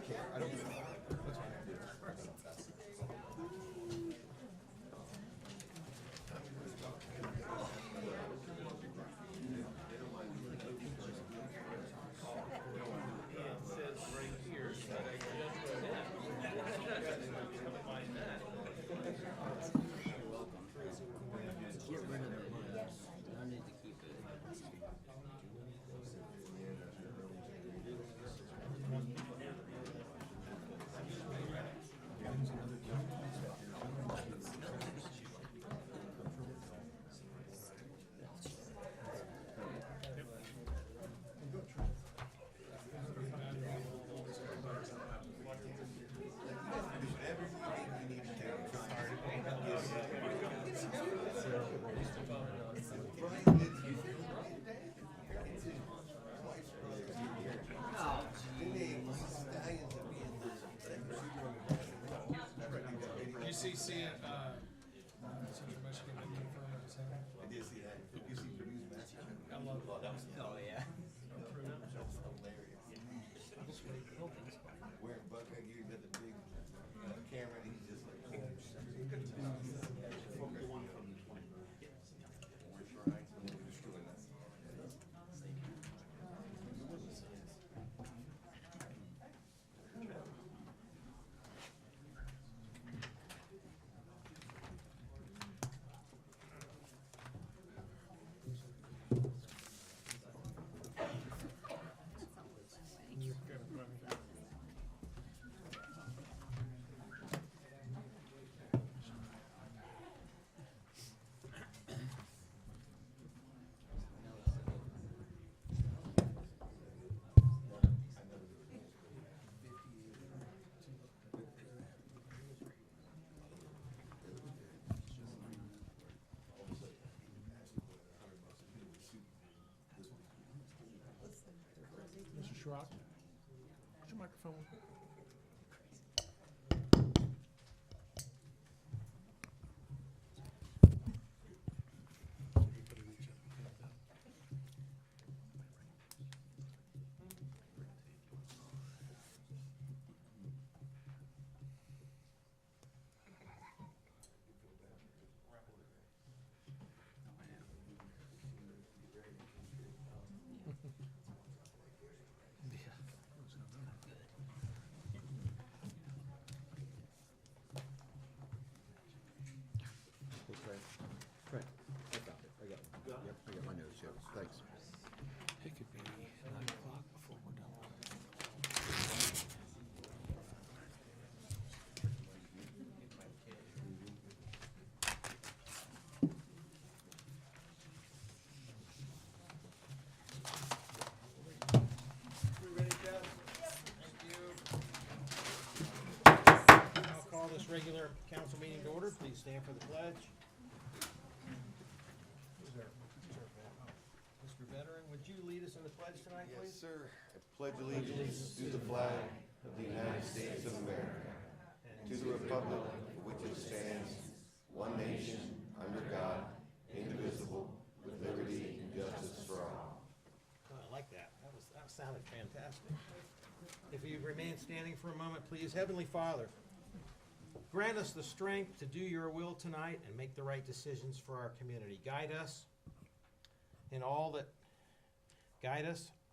can't. I don't. That's fine. Get rid of their money. I need to keep it. UCC Central Michigan Indian Firm is having. I did see that. You see Purdue's basketball. I love it. Oh, yeah. That's hilarious. Wearing buckeye gear, got the big camera, and he's just like. Destroying us. Mr. Schrock, what's your microphone? Trent, I got it. Yep, I got my notes here. Thanks. It could be 9 o'clock before we're done. We ready, Jeff? Thank you. I'll call this regular council meeting to order. Please stand for the pledge. Mr. Veteran, would you lead us in the pledge tonight, Yes, please? sir. I pledge allegiance to the flag of the United States of America, to the republic for which it stands, one nation, under God, indivisible, with liberty and justice for all. Oh, I like that. That sounded fantastic. If you remain standing for a moment, please. Heavenly Father, grant us the strength to do your will tonight and make the right decisions for our community. Guide us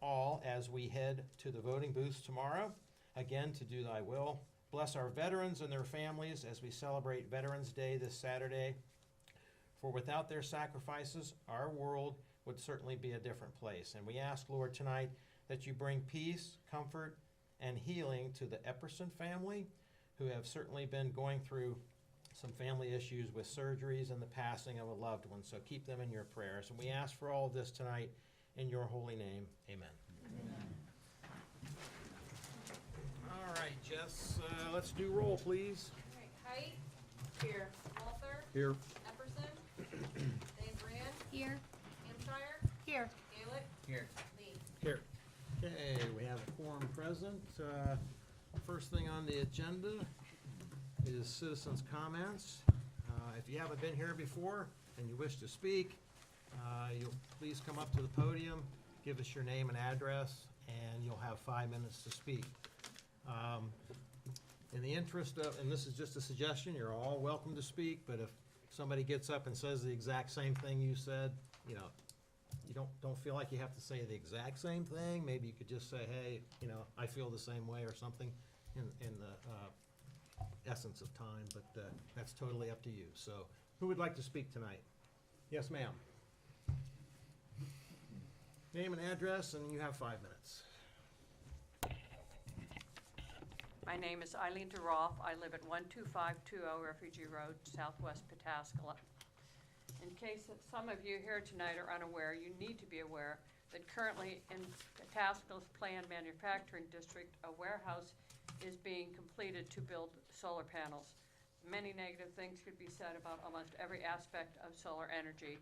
all as we head to the voting booths tomorrow, again to do thy will. Bless our veterans and their families as we celebrate Veterans Day this Saturday. For without their sacrifices, our world would certainly be a different place. And we ask, Lord, tonight that you bring peace, comfort, and healing to the Epperson family, who have certainly been going through some family issues with surgeries and the passing of a loved one. So keep them in your prayers. And we ask for all of this tonight in your holy name. Amen. All right, Jess, let's do roll, please. All right, Height. Here. Walther. Here. Epperson. Dave Brand. Here. Hampshire. Here. Gaelic. Here. Lee. Here. Okay, we have a quorum present. First thing on the agenda is citizens' comments. If you haven't been here before and you wish to speak, you'll please come up to the podium, give us your name and address, and you'll have 5 minutes to speak. In the interest of, and this is just a suggestion, you're all welcome to speak, but if somebody gets up and says the exact same thing you said, you know, you don't feel like you have to say the exact same thing, maybe you could just say, hey, you know, I feel the same way or something in the essence of time, but that's totally up to you. So, who would like to speak tonight? Yes, ma'am. Name and address, and you have 5 minutes. My name is Eileen DeRoff. I live at 12520 Refugee Road, Southwest Pataskala. In case that some of you here tonight are unaware, you need to be aware that currently in Pataskala's planned manufacturing district, a warehouse is being completed to build solar panels. Many negative things could be said about almost every aspect of solar energy,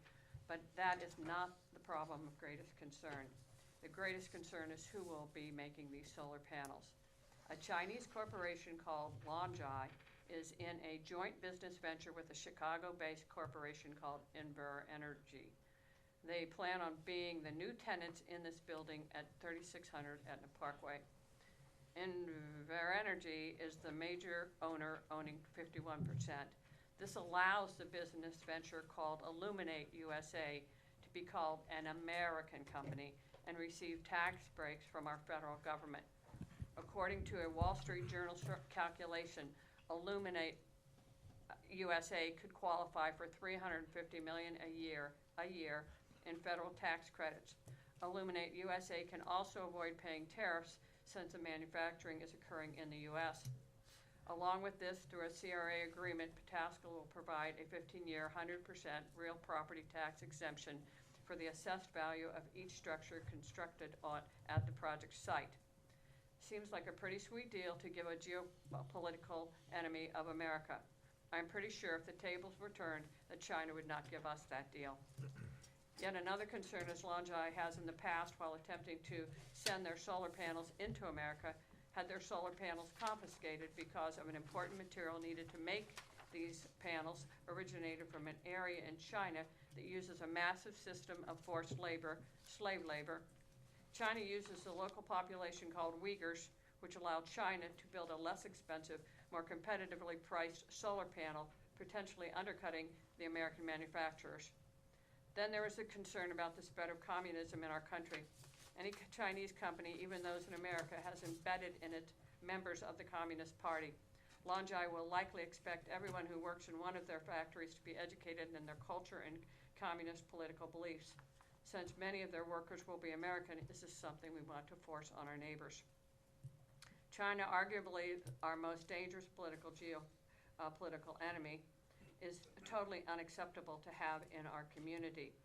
but that is not the problem of greatest concern. The greatest concern is who will be making these solar panels. A Chinese corporation called Longjai is in a joint business venture with a Chicago-based corporation called Inver Energy. They plan on being the new tenants in this building at 3600 Etna Parkway. Inver Energy is the major owner, owning 51%. This allows the business venture called Illuminate USA to be called an American company and receive tax breaks from our federal government. According to a Wall Street Journal calculation, Illuminate USA could qualify for $350 million a year in federal tax credits. Illuminate USA can also avoid paying tariffs since the manufacturing is occurring in the U.S. Along with this, through a CRA agreement, Pataskala will provide a 15-year, 100% real property tax exemption for the assessed value of each structure constructed at the project site. Seems like a pretty sweet deal to give a geopolitical enemy of America. I'm pretty sure if the tables were turned, that China would not give us that deal. Yet another concern is Longjai has in the past, while attempting to send their solar panels into America, had their solar panels confiscated because of an important material needed to make these panels originated from an area in China that uses a massive system of forced labor, slave labor. China uses the local population called Uyghurs, which allowed China to build a less expensive, more competitively priced solar panel, potentially undercutting the American manufacturers. Then there is a concern about the spread of communism in our country. Any Chinese company, even those in America, has embedded in it members of the Communist Party. Longjai will likely expect everyone who works in one of their factories to be educated in their culture and communist political beliefs. Since many of their workers will be American, this is something we want to force on our neighbors. China, arguably our most dangerous political enemy, is totally unacceptable to have in our community.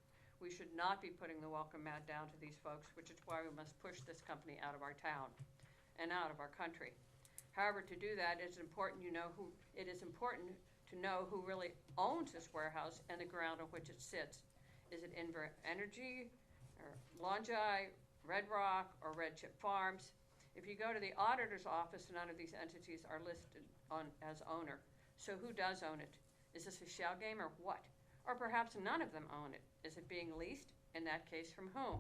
We should not be putting the welcome mat down to these folks, which is why we must push this company out of our town and out of our country. However, to do that, it is important to know who really owns this warehouse and the ground on which it sits. Is it Inver Energy, or Longjai, Red Rock, or Red Chip Farms? If you go to the auditor's office, none of these entities are listed as owner. So who does own it? Is this a shell game or what? Or perhaps none of them own it. Is it being leased? In that case, from whom?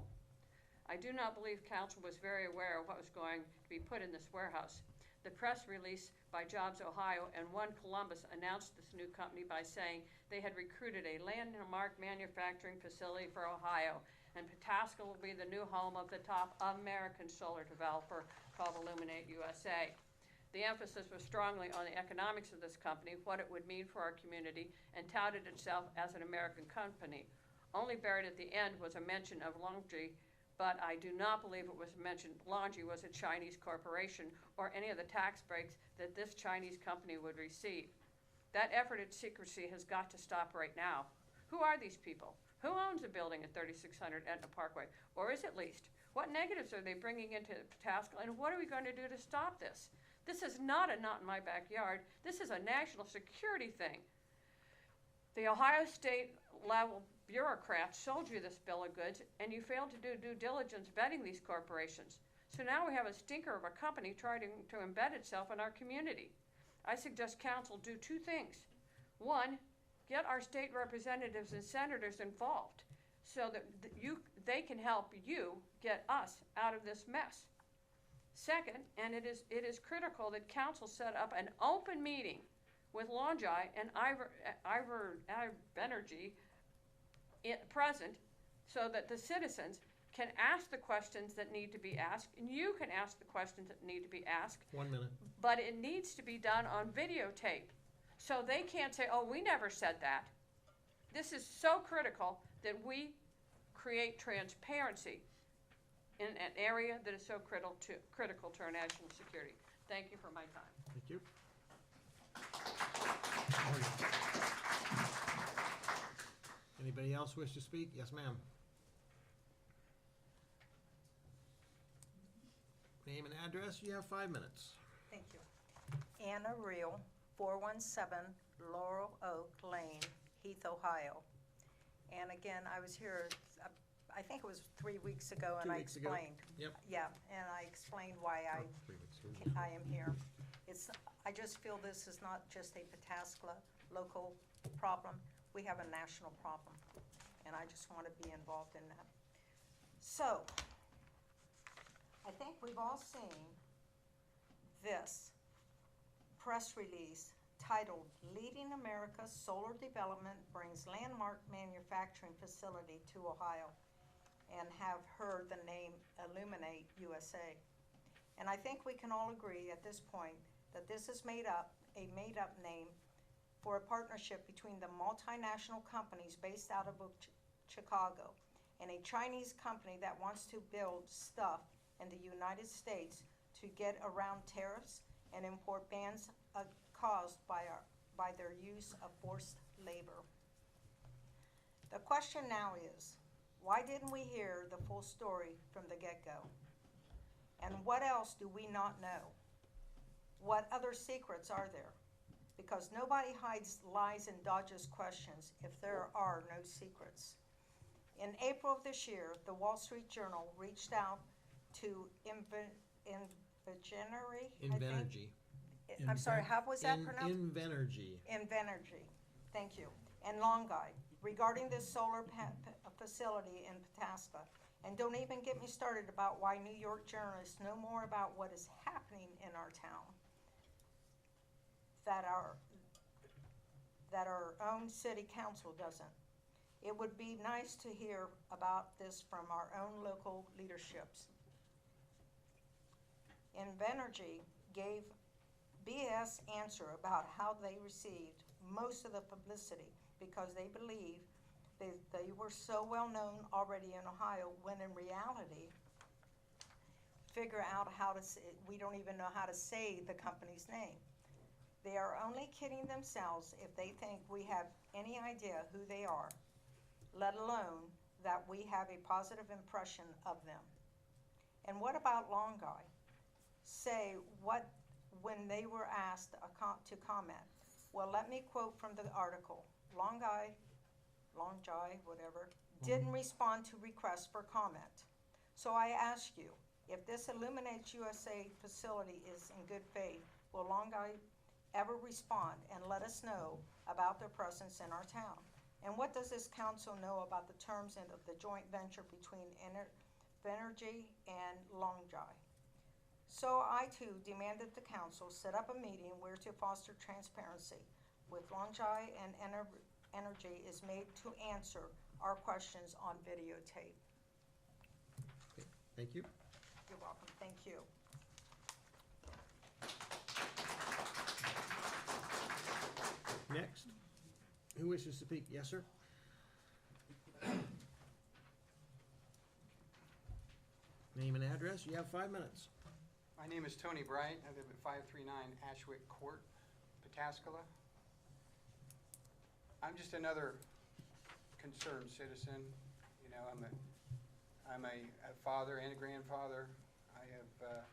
I do not believe council was very aware of what was going to be put in this warehouse. The press release by Jobs Ohio and One Columbus announced this new company by saying they had recruited a landmark manufacturing facility for Ohio, and Pataskala will be the new home of the top American solar developer called Illuminate USA. The emphasis was strongly on the economics of this company, what it would mean for our community, and touted itself as an American company. Only buried at the end was a mention of Longjai, but I do not believe it was mentioned Longjai was a Chinese corporation or any of the tax breaks that this Chinese company would receive. That effort at secrecy has got to stop right now. Who are these people? Who owns a building at 3600 Etna Parkway? Or is it leased? What negatives are they bringing into Pataskala, and what are we going to do to stop this? This is not a not in my backyard. This is a national security thing. The Ohio State level bureaucrats sold you this bill of goods, and you failed to do due diligence vetting these corporations. So now we have a stinker of a company trying to embed itself in our community. I suggest council do two things. One, get our state representatives and senators involved so that they can help you get us out of this mess. Second, and it is critical that council set up an open meeting with Longi and Ivor Banerjee present, so that the citizens can ask the questions that need to be asked, and you can ask the questions that need to be asked. 1 minute. But it needs to be done on videotape, so they can't say, "Oh, we never said that." This is so critical that we create transparency in an area that is so critical to our national security. Thank you for my time. Thank you. Anybody else wish to speak? Yes, ma'am. Name and address, you have 5 minutes. Thank you. Anna Reel, 417 Laurel Oak Lane, Heath, Ohio. And again, I was here, I think it was 3 weeks ago, and 2 I weeks ago. explained. Yep. Yeah, and I explained why I 3 weeks. I am here. I just feel this is not just a Pataskla local problem. We have a national problem, and I just want to be involved in that. So, I think we've all seen this press release titled, "Leading America's Solar Development Brings Landmark Manufacturing Facility to Ohio," and have heard the name Illuminate USA. And I think we can all agree at this point that this is a made-up name for a partnership between the multinational companies based out of Chicago and a Chinese company that wants to build stuff in the United States to get around tariffs and import bans caused by their use of forced labor. The question now is, why didn't we hear the full story from the get-go? And what else do we not know? What other secrets are there? Because nobody hides lies and dodges questions if there are no secrets. In April of this year, the Wall Street Journal reached out to Invenergy, I think. Invenergy. I'm sorry, how was that pronounced? Invenergy. Invenergy, thank you, and Longi, regarding this solar facility in Pataskla. And don't even get me started about why New York journalists know more about what is happening in our town that our own city council doesn't. It would be nice to hear about this from our own local leaderships. Invenergy gave BS answer about how they received most of the publicity because they believe they were so well known already in Ohio, when in reality, figure out how to say, we don't even know how to say the company's name. They are only kidding themselves if they think we have any idea who they are, let alone that we have a positive impression of them. And what about Longi? Say what when they were asked to comment. Well, let me quote from the article. Longi, whatever, didn't respond to requests for comment. So I ask you, if this Illuminate USA facility is in good faith, will Longi ever respond and let us know about their presence in our town? And what does this council know about the terms of the joint venture between Invenergy and Longi? So I too demanded the council set up a meeting where to foster transparency with Longi and Energy is made to answer our questions on videotape. Okay, thank you. You're welcome, thank you. Next, who wishes to speak? Yes, sir. Name and address, you have 5 minutes. My name is Tony Bright. I live at 539 Ashwick Court, Pataskala. I'm just another concerned citizen. You know, I'm a father and a grandfather. I have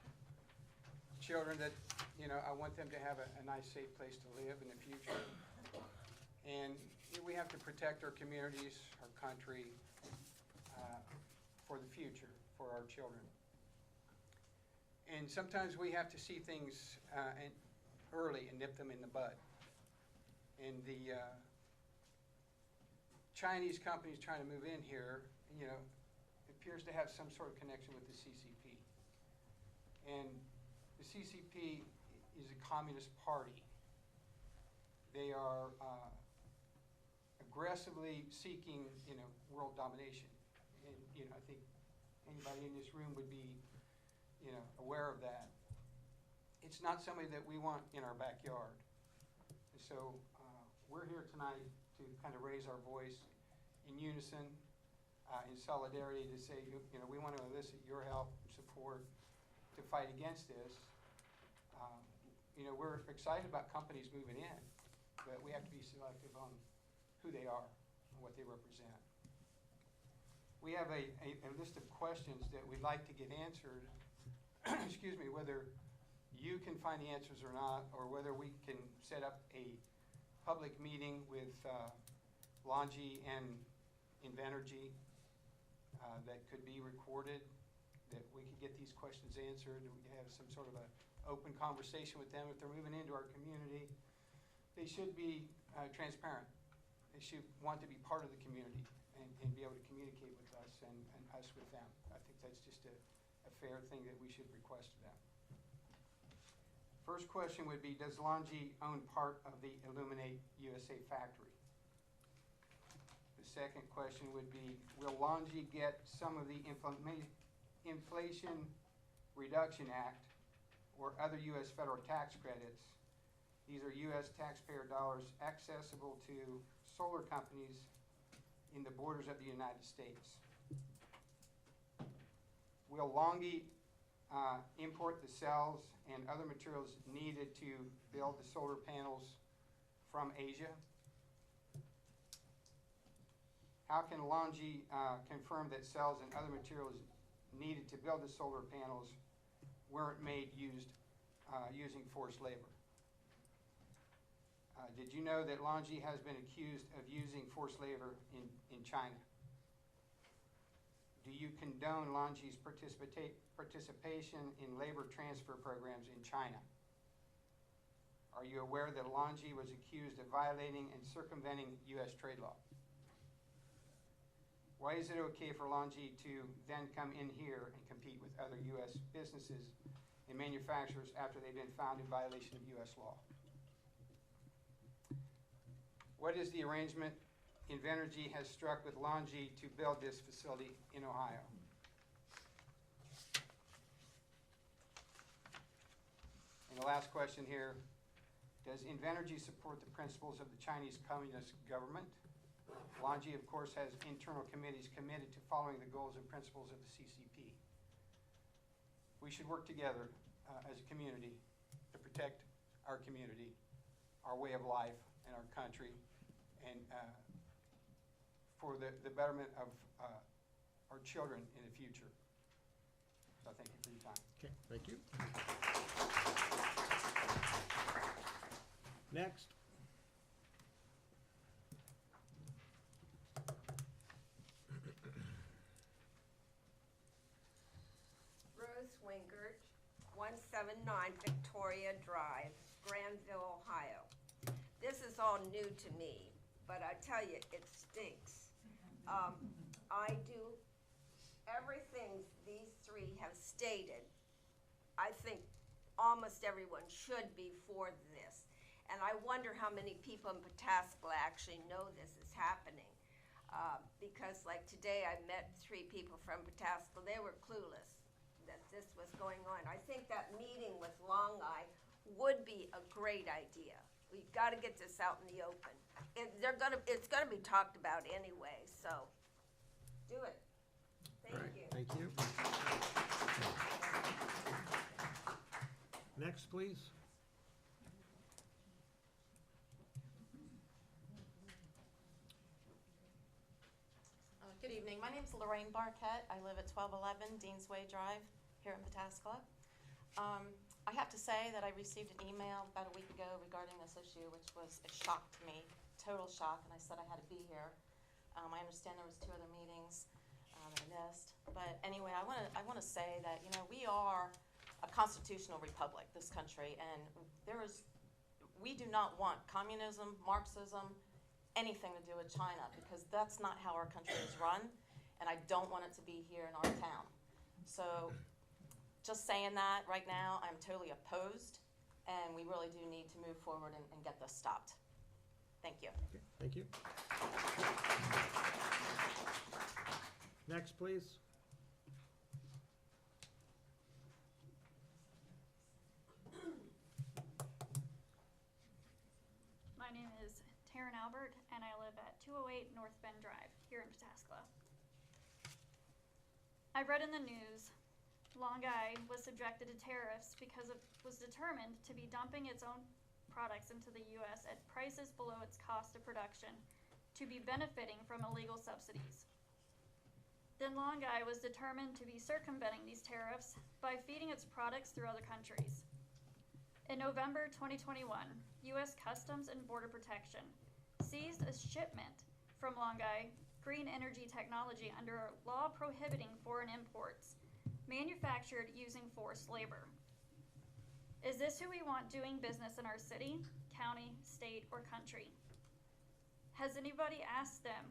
children that, you know, I want them to have a nice, safe place to live in the future. And we have to protect our communities, our country, for the future, for our children. And sometimes we have to see things early and nip them in the bud. And the Chinese companies trying to move in here, you know, appears to have some sort of connection with the CCP. And the CCP is a communist party. They are aggressively seeking, world domination. And, I think anybody in this room would be, aware of that. It's not somebody that we want in our backyard. And so we're here tonight to kind of raise our voice in unison, in solidarity to say, we want to elicit your help and support to fight against this. We're excited about companies moving in, but we have to be selective on who they are and what they represent. We have a list of questions that we'd like to get answered, excuse me, whether you can find the answers or not, or whether we can set up a public meeting with Longi and Invenergy that could be recorded, that we could get these questions answered, and we could have some sort of a open conversation with them. If they're moving into our community, they should be transparent. They should want to be part of the community and be able to communicate with us and us with them. I think that's just a fair thing that we should request of them. First question would be, does Longi own part of the Illuminate USA factory? The second question would be, will Longi get some of the Inflation Reduction Act or other U.S. federal tax credits? These are U.S. taxpayer dollars accessible to solar companies in the borders of the United States. Will Longi import the cells and other materials needed to build the solar panels from Asia? How can Longi confirm that cells and other materials needed to build the solar panels weren't made using forced labor? Did you know that Longi has been accused of using forced labor in China? Do you condone Longi's participation in labor transfer programs in China? Are you aware that Longi was accused of violating and circumventing U.S. trade law? Why is it okay for Longi to then come in here and compete with other U.S. businesses and manufacturers after they've been found in violation of U.S. law? What is the arrangement Invenergy has struck with Longi to build this facility in Ohio? And the last question here, does Invenergy support the principles of the Chinese Communist government? Longi, of course, has internal committees committed to following the goals and principles of the CCP. We should work together as a community to protect our community, our way of life, and our country, and for the betterment of our children in the future. So thank you for your time. Okay, thank you. Next. Rose Wingert, 179 Victoria Drive, Granville, Ohio. This is all new to me, but I tell you, it stinks. I do everything these three have stated. I think almost everyone should be for this. And I wonder how many people in Pataskala actually know this is happening. Because like today I met 3 people from Pataskala, they were clueless that this was going on. I think that meeting with Longi would be a great idea. We've got to get this out in the open. It's gonna be talked about anyway, so do it. Thank you. Thank you. Next, please. Good evening. My name's Lorraine Barquette. I live at 1211 Deansway Drive here in Pataskala. I have to say that I received an email about a week ago regarding this issue, which was a shock to me, total shock, and I said I had to be here. I understand there was 2 other meetings that I missed, but anyway, I want to say that we are a constitutional republic, this country, and we do not want communism, Marxism, anything to do with China, because that's not how our country is run, and I don't want it to be here in our town. So just saying that right now, I'm totally opposed, and we really do need to move forward and get this stopped. Thank you. Okay, thank you. Next, please. My name is Taryn Albert, and I live at 208 North Bend Drive here in Pataskala. I read in the news, Longai was subjected to tariffs because it was determined to be dumping its own products into the U.S. at prices below its cost of production to be benefiting from illegal subsidies. Then Longai was determined to be circumventing these tariffs by feeding its products through other countries. In November 2021, U.S. Customs and Border Protection seized a shipment from Longai Green Energy Technology under a law prohibiting foreign imports manufactured using forced labor. Is this who we want doing business in our city, county, state, or country? Has anybody asked them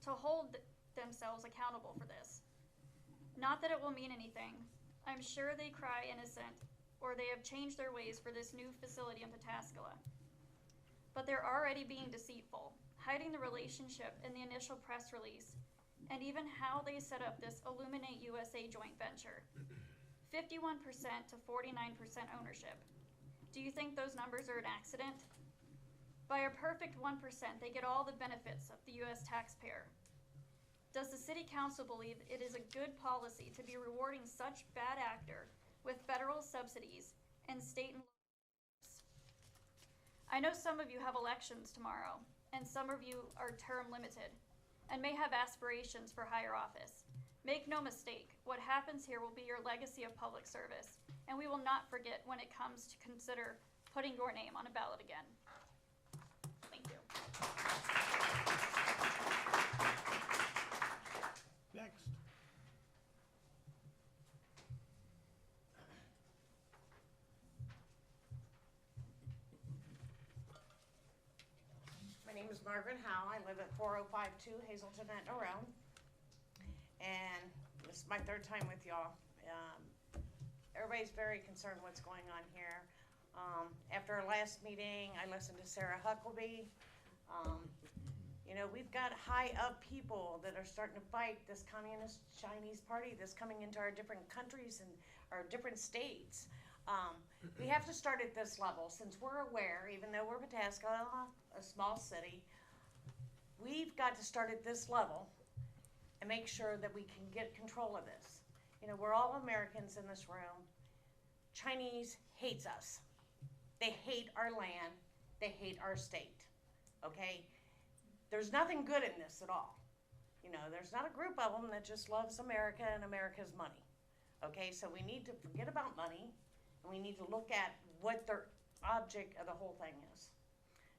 to hold themselves accountable for this? Not that it will mean anything. I'm sure they cry innocent, or they have changed their ways for this new facility in Pataskala. But they're already being deceitful, hiding the relationship in the initial press release, and even how they set up this Illuminate USA joint venture. 51% to 49% ownership. Do you think those numbers are an accident? By a perfect 1%, they get all the benefits of the U.S. taxpayer. Does the City Council believe it is a good policy to be rewarding such bad actor with federal subsidies and state and local? I know some of you have elections tomorrow, and some of you are term limited and may have aspirations for higher office. Make no mistake, what happens here will be your legacy of public service, and we will not forget when it comes to consider putting your name on a ballot again. Thank you. Next. My name is Margaret Howe. I live at 4052 Hazelton at Norell. And this is my third time with y'all. Everybody's very concerned what's going on here. After our last meeting, I listened to Sarah Huckabee. You know, we've got high up people that are starting to fight this communist Chinese party that's coming into our different countries and our different states. We have to start at this level. Since we're aware, even though we're Pataskala, a small city, we've got to start at this level and make sure that we can get control of this. You know, we're all Americans in this room. Chinese hates us. They hate our land. They hate our state, okay? There's nothing good in this at all. You know, there's not a group of them that just loves America and America's money, okay? So we need to forget about money, and we need to look at what their object of the whole thing is.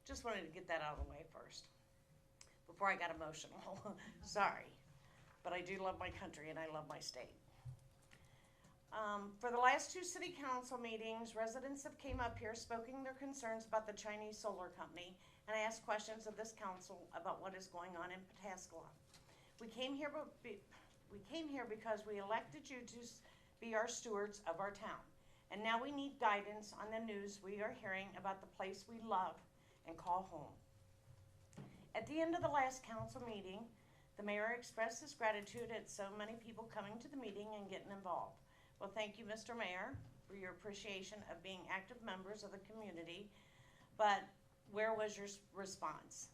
Just wanted to get that out of the way first, before I got emotional. Sorry. But I do love my country and I love my state. For the last two city council meetings, residents have came up here speaking their concerns about the Chinese solar company, and I asked questions of this council about what is going on in Pataskala. We came here because we elected you to be our stewards of our town, and now we need guidance on the news we are hearing about the place we love and call home. At the end of the last council meeting, the mayor expressed his gratitude at so many people coming to the meeting and getting involved. Well, thank you, Mr. Mayor, for your appreciation of being active members of the community, but where was your response?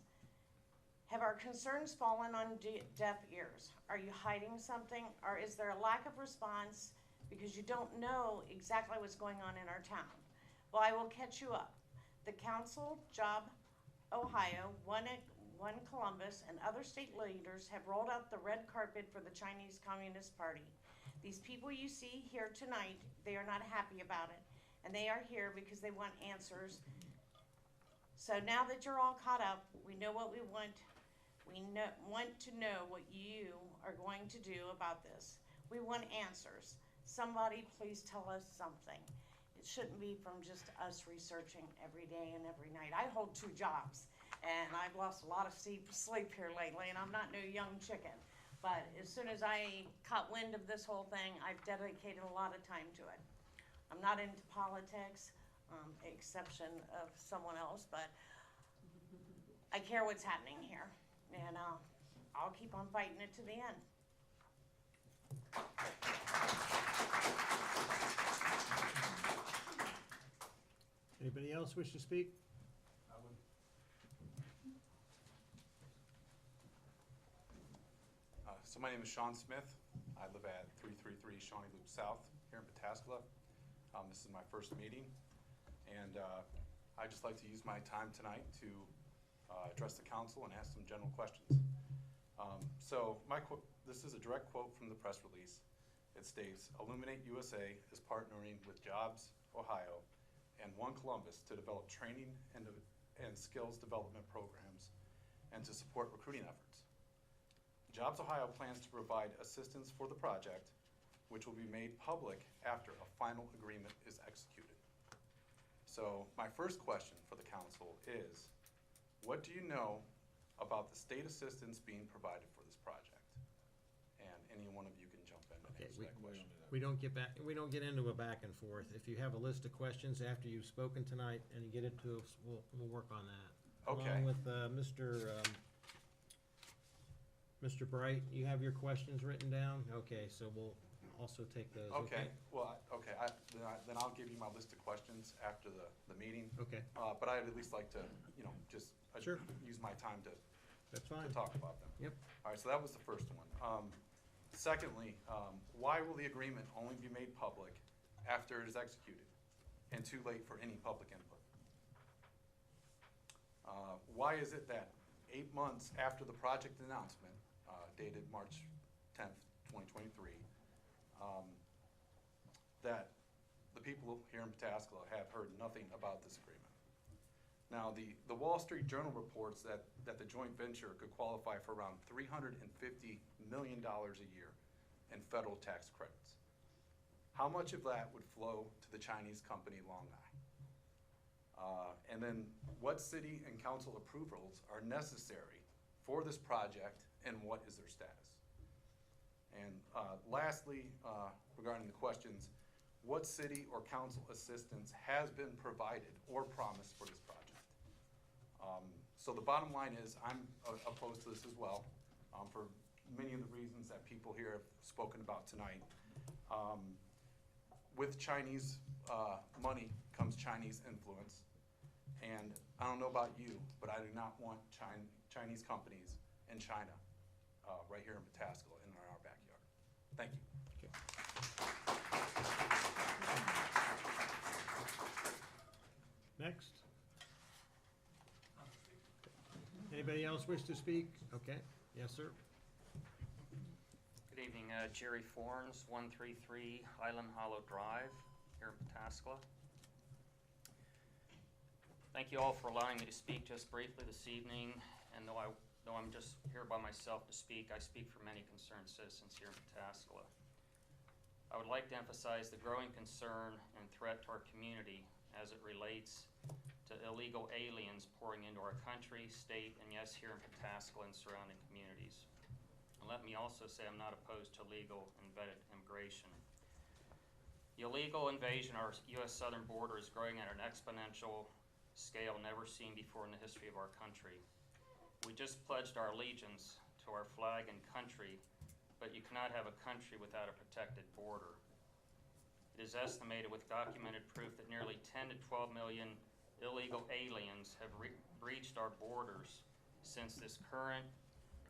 Have our concerns fallen on deaf ears? Are you hiding something, or is there a lack of response because you don't know exactly what's going on in our town? Well, I will catch you up. The council, Job Ohio, One Columbus, and other state leaders have rolled out the red carpet for the Chinese Communist Party. These people you see here tonight, they are not happy about it, and they are here because they want answers. So now that you're all caught up, we know what we want. We want to know what you are going to do about this. We want answers. Somebody please tell us something. It shouldn't be from just us researching every day and every night. I hold 2 jobs. And I've lost a lot of sleep here lately, and I'm not no young chicken. But as soon as I caught wind of this whole thing, I've dedicated a lot of time to it. I'm not into politics, exception of someone else, but I care what's happening here. And I'll keep on fighting it to the end. Anybody else wish to speak? So my name is Sean Smith. I live at 333 Shawnee Loop South here in Pataskala. This is my first meeting, and I'd just like to use my time tonight to address the council and ask some general questions. This is a direct quote from the press release. It states, Illuminate USA is partnering with Jobs Ohio and One Columbus to develop training and skills development programs and to support recruiting efforts. Jobs Ohio plans to provide assistance for the project, which will be made public after a final agreement is executed. So my first question for the council is, what do you know about the state assistance being provided for this project? And any one of you can jump in and Okay, answer that question. We don't get into a back and forth. If you have a list of questions after you've spoken tonight and you get it to us, we'll work on that. Okay. Along with Mr. Bright, you have your questions written down? Okay, so we'll also take those, okay? Then I'll give you my list of questions after the meeting. Okay, But I'd at least like to, just Sure. use my time to that's fine. talk about them. Yep. All right, so that was the first one. Secondly, why will the agreement only be made public after it is executed and too late for any public input? Why is it that 8 months after the project announcement, dated March 10th, 2023, that the people here in Pataskala have heard nothing about this agreement? Now, the Wall Street Journal reports that the joint venture could qualify for around $350 million a year in federal tax credits. How much of that would flow to the Chinese company Longai? And then what city and council approvals are necessary for this project and what is their status? And lastly, regarding the questions, what city or council assistance has been provided or promised for this project? So the bottom line is I'm opposed to this as well, for many of the reasons that people here have spoken about tonight. With Chinese money comes Chinese influence. And I don't know about you, but I do not want Chinese companies in China right here in Pataskala in our backyard. Thank you. Next. Anybody else wish to speak? Okay, yes, sir. Good evening, Jerry Forns, 133 Highland Hollow Drive, here in Pataskala. Thank you all for allowing me to speak just briefly this evening, and though I'm just here by myself to speak, I speak for many concerned citizens here in Pataskala. I would like to emphasize the growing concern and threat to our community as it relates to illegal aliens pouring into our country, state, and yes, here in Pataskala and surrounding communities. And let me also say I'm not opposed to legal and vetted immigration. The illegal invasion of our U.S. southern border is growing at an exponential scale never seen before in the history of our country. We just pledged our allegiance to our flag and country, but you cannot have a country without a protected border. It is estimated with documented proof that nearly 10 to 12 million illegal aliens have breached our borders since this current,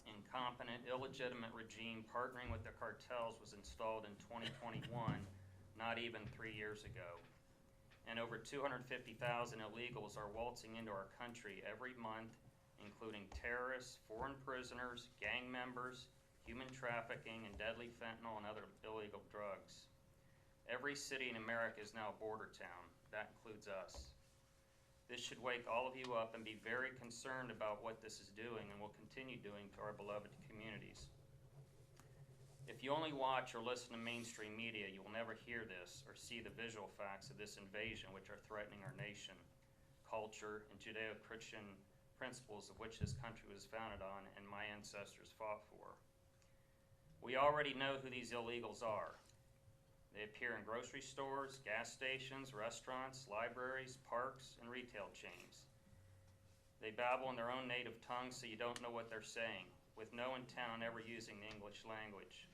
incompetent, illegitimate regime partnering with the cartels was installed in 2021, not even 3 years ago. And over 250,000 illegals are waltzing into our country every month, including terrorists, foreign prisoners, gang members, human trafficking, and deadly fentanyl and other illegal drugs. Every city in America is now a border town. That includes us. This should wake all of you up and be very concerned about what this is doing and will continue doing to our beloved communities. If you only watch or listen to mainstream media, you will never hear this or see the visual facts of this invasion which are threatening our nation, culture, and Judeo-Christian principles of which this country was founded on and my ancestors fought for. We already know who these illegals are. They appear in grocery stores, gas stations, restaurants, libraries, parks, and retail chains. They babble in their own native tongue so you don't know what they're saying, with no intent on ever using the English language.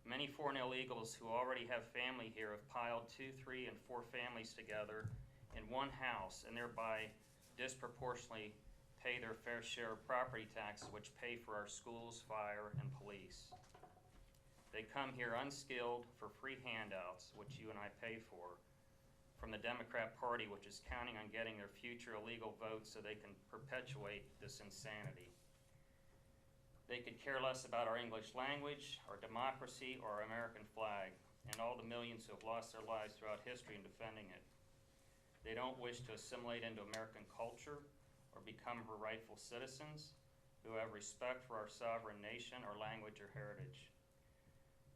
Many foreign illegals who already have family here have piled 2, 3, and 4 families together in one house and thereby disproportionately pay their fair share of property taxes, which pay for our schools, fire, and police. They come here unskilled for free handouts, which you and I pay for, from the Democrat Party, which is counting on getting their future illegal votes so they can perpetuate this insanity. They could care less about our English language, our democracy, or our American flag, and all the millions who have lost their lives throughout history in defending it. They don't wish to assimilate into American culture or become her rightful citizens who have respect for our sovereign nation or language or heritage.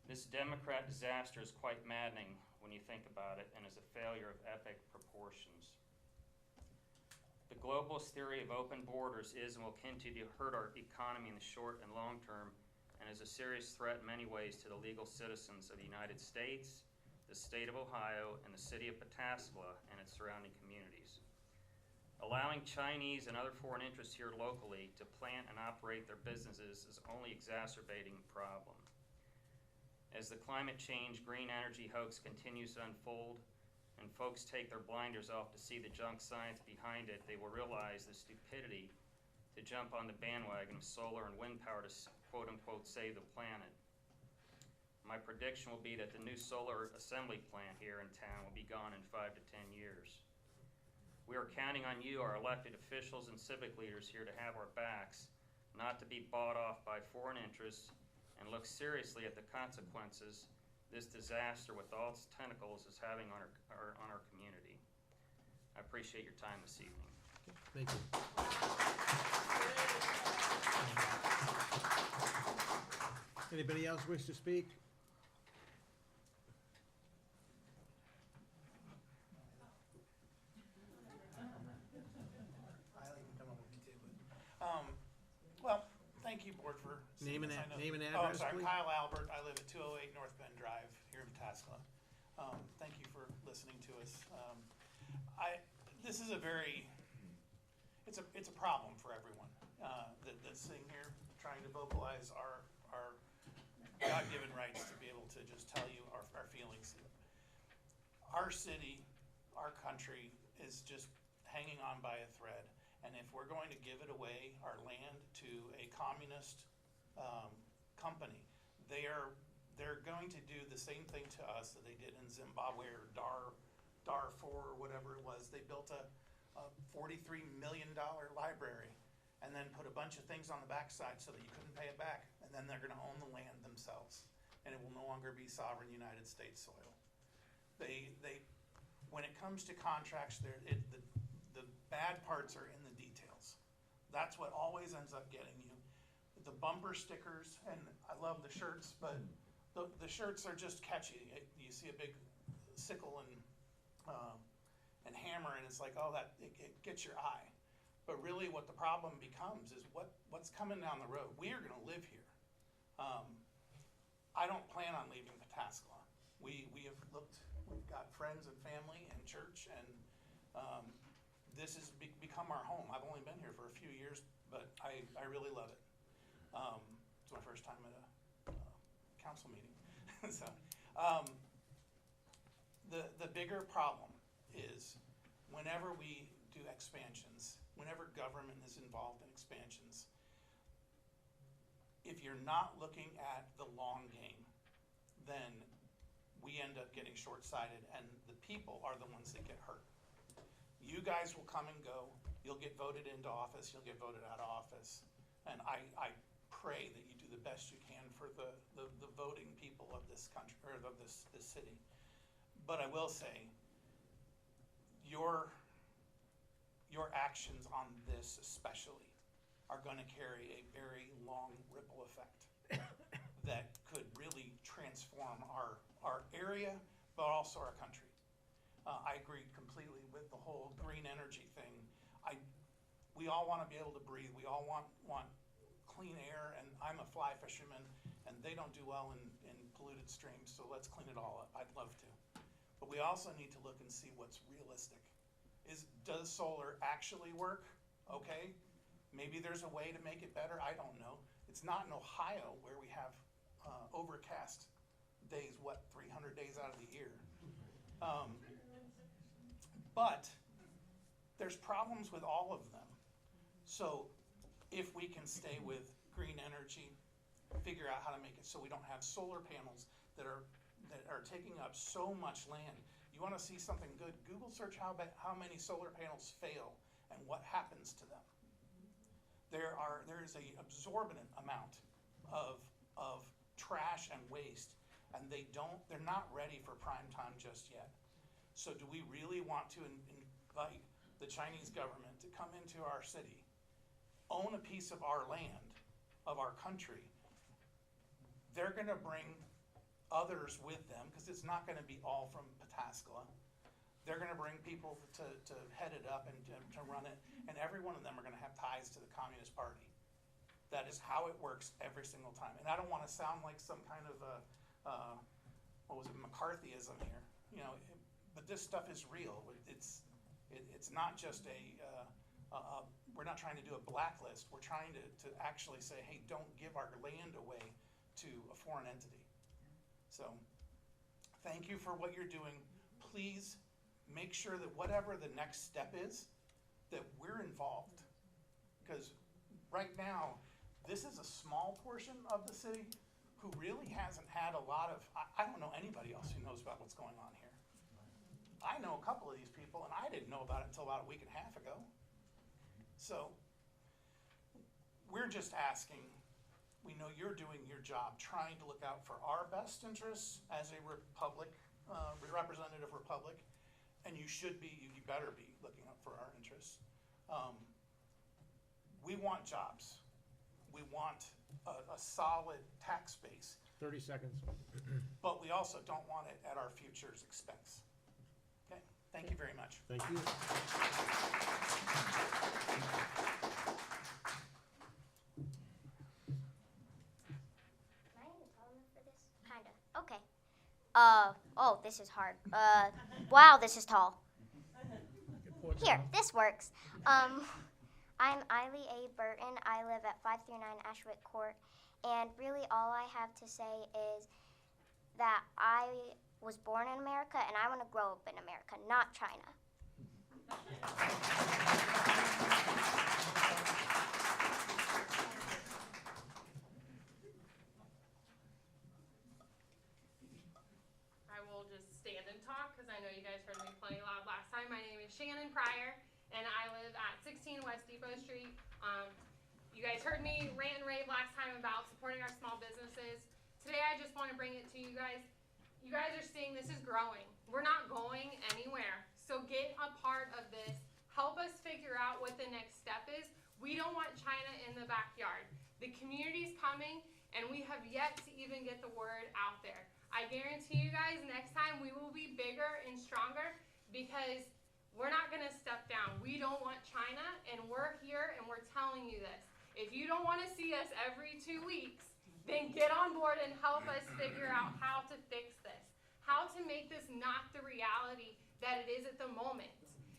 This Democrat disaster is quite maddening when you think about it, and is a failure of epic proportions. The globalist theory of open borders is and will continue to hurt our economy in the short and long term, and is a serious threat in many ways to the legal citizens of the United States, the state of Ohio, and the city of Pataskala and its surrounding communities. Allowing Chinese and other foreign interests here locally to plant and operate their businesses is only exacerbating the problem. As the climate change, green energy hoax continues to unfold, and folks take their blinders off to see the junk science behind it, they will realize the stupidity to jump on the bandwagon of solar and wind power to quote-unquote save the planet. My prediction will be that the new solar assembly plant here in town will be gone in 5 to 10 years. We are counting on you, our elected officials and civic leaders here, to have our backs, not to be bought off by foreign interests, and look seriously at the consequences this disaster with all its tentacles is having on our community. I appreciate your time this evening. Thank you. Anybody else wish to speak? Well, thank you, Board, for Name and seeing this. I know- name and Oh, I'm address, sorry, please. Kyle Albert. I live at 208 North Bend Drive here in Pataskala. Thank you for listening to us. This is it's a problem for everyone that's sitting here trying to vocalize our God-given rights to be able to just tell you our feelings. Our city, our country is just hanging on by a thread. And if we're going to give it away, our land, to a communist company, they're going to do the same thing to us that they did in Zimbabwe or Darfur or whatever it was. They built a $43 million library and then put a bunch of things on the backside so that you couldn't pay it back. And then they're going to own the land themselves, and it will no longer be sovereign United States soil. When it comes to contracts, the bad parts are in the details. That's what always ends up getting you. The bumper stickers, and I love the shirts, but the shirts are just catchy. You see a big sickle and hammer, and it's like, oh, it gets your eye. But really what the problem becomes is what's coming down the road. We are gonna live here. I don't plan on leaving Pataskala. We have looked, we've got friends and family and church, and this has become our home. I've only been here for a few years, but I really love it. It's my first time at a council meeting. So, the bigger problem is whenever we do expansions, whenever government is involved in expansions, if you're not looking at the long game, then we end up getting short-sighted, and the people are the ones that get hurt. You guys will come and go. You'll get voted into office. You'll get voted out of office. And I pray that you do the best you can for the voting people of this country, or of this city. But I will say, your actions on this especially are going to carry a very long ripple effect that could really transform our area, but also our country. I agree completely with the whole green energy thing. We all want to be able to breathe. We all want clean air, and I'm a fly fisherman, and they don't do well in polluted streams, so let's clean it all up. I'd love to. But we also need to look and see what's realistic. Does solar actually work? Okay, maybe there's a way to make it better, I don't know. It's not in Ohio where we have overcast days, 300 days out of the year. But there's problems with all of them. So if we can stay with green energy, figure out how to make it so we don't have solar panels that are taking up so much land. You want to see something good, Google search how many solar panels fail and what happens to them. There is a absorbent amount of trash and waste, and they're not ready for prime time just yet. So do we really want to invite the Chinese government to come into our city, own a piece of our land, of our country? They're gonna bring others with them, because it's not gonna be all from Pataskala. They're gonna bring people to head it up and to run it, and every one of them are gonna have ties to the Communist Party. That is how it works every single time. And I don't wanna sound like some kind of McCarthyism here, but this stuff is real. It's not just we're not trying to do a blacklist. We're trying to actually say, hey, don't give our land away to a foreign entity. So thank you for what you're doing. Please make sure that whatever the next step is, that we're involved. Because right now, this is a small portion of the city who really hasn't had a lot of, I don't know anybody else who knows about what's going on here. I know a couple of these people, and I didn't know about it until about a week and a half ago. So we're just asking, we know you're doing your job, trying to look out for our best interests as a republic, representative republic, and you better be looking out for our interests. We want jobs. We want a solid tax base. 30 seconds. But we also don't want it at our future's expense. Okay, thank you very much. Thank you. Kinda. Okay. Oh, this is hard. Wow, this is tall. Here, this works. I'm Eiley A. Burton. I live at 539 Ashwick Court. And really all I have to say is that I was born in America and I want to grow up in America, not China. I will just stand and talk because I know you guys heard me plenty loud last time. My name is Shannon Pryor, and I live at 16 West Depot Street. You guys heard me rant and rave last time about supporting our small businesses. Today I just want to bring it to you guys. You guys are seeing this is growing. We're not going anywhere. So get a part of this. Help us figure out what the next step is. We don't want China in the backyard. The community's coming, and we have yet to even get the word out there. I guarantee you guys next time we will be bigger and stronger because we're not going to step down. We don't want China, and we're here, and we're telling you this. If you don't want to see us every 2 weeks, then get on board and help us figure out how to fix this, how to make this not the reality that it is at the moment.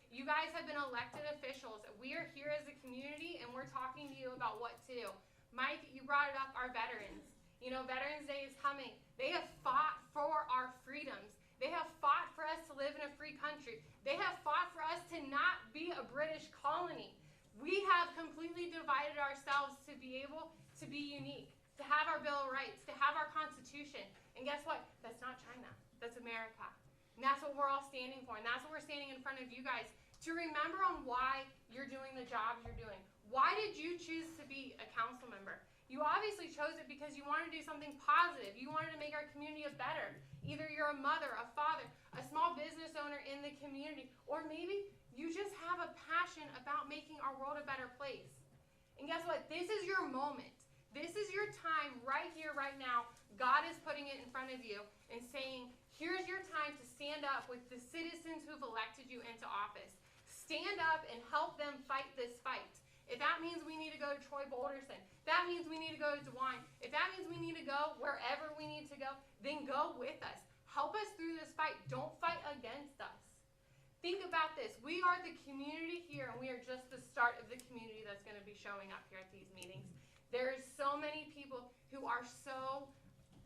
You guys have been elected officials. We are here as a community, and we're talking to you about what to do. Mike, you brought it up, our veterans. You know, Veterans Day is coming. They have fought for our freedoms. They have fought for us to live in a free country. They have fought for us to not be a British colony. We have completely divided ourselves to be able to be unique, to have our Bill of Rights, to have our Constitution. And guess what? That's not China. That's America. And that's what we're all standing for. And that's what we're standing in front of you guys to remember on why you're doing the job you're doing. Why did you choose to be a council member? You obviously chose it because you wanted to do something positive. You wanted to make our community better. Either you're a mother, a father, a small business owner in the community, or maybe you just have a passion about making our world a better place. And guess what? This is your moment. This is your time right here, right now. God is putting it in front of you and saying, here's your time to stand up with the citizens who've elected you into office. Stand up and help them fight this fight. if that means we need to go to Troy Boulderson, if that means we need to go to DeWine, if that means we need to go wherever we need to go, then go with us. Help us through this fight. Don't fight against us. Think about this. We are the community here, and we are just the start of the community that's going to be showing up here at these meetings. There's so many people who are so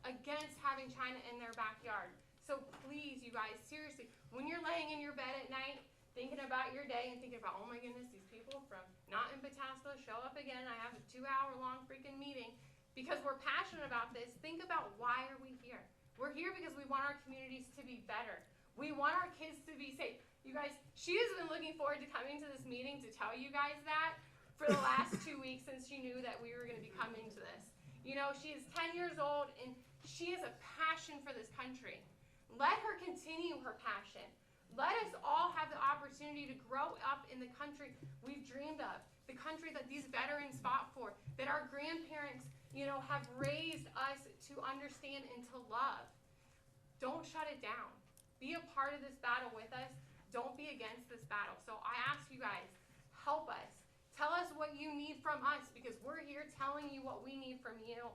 against having China in their backyard. So please, you guys, seriously, when you're laying in your bed at night, thinking about your day and thinking about, oh my goodness, these people from not in Pataskala show up again. I have a 2-hour-long freaking meeting because we're passionate about this. Think about, why are we here? We're here because we want our communities to be better. We want our kids to be safe. You guys, she has been looking forward to coming to this meeting to tell you guys that for the last 2 weeks since she knew that we were going to be coming to this. You know, she is 10 years old and she has a passion for this country. Let her continue her passion. Let us all have the opportunity to grow up in the country we've dreamed of, the country that these veterans fought for, that our grandparents, you know, have raised us to understand and to love. Don't shut it down. Be a part of this battle with us. Don't be against this battle. So I ask you guys, help us. Tell us what you need from us, because we're here telling you what we need from you.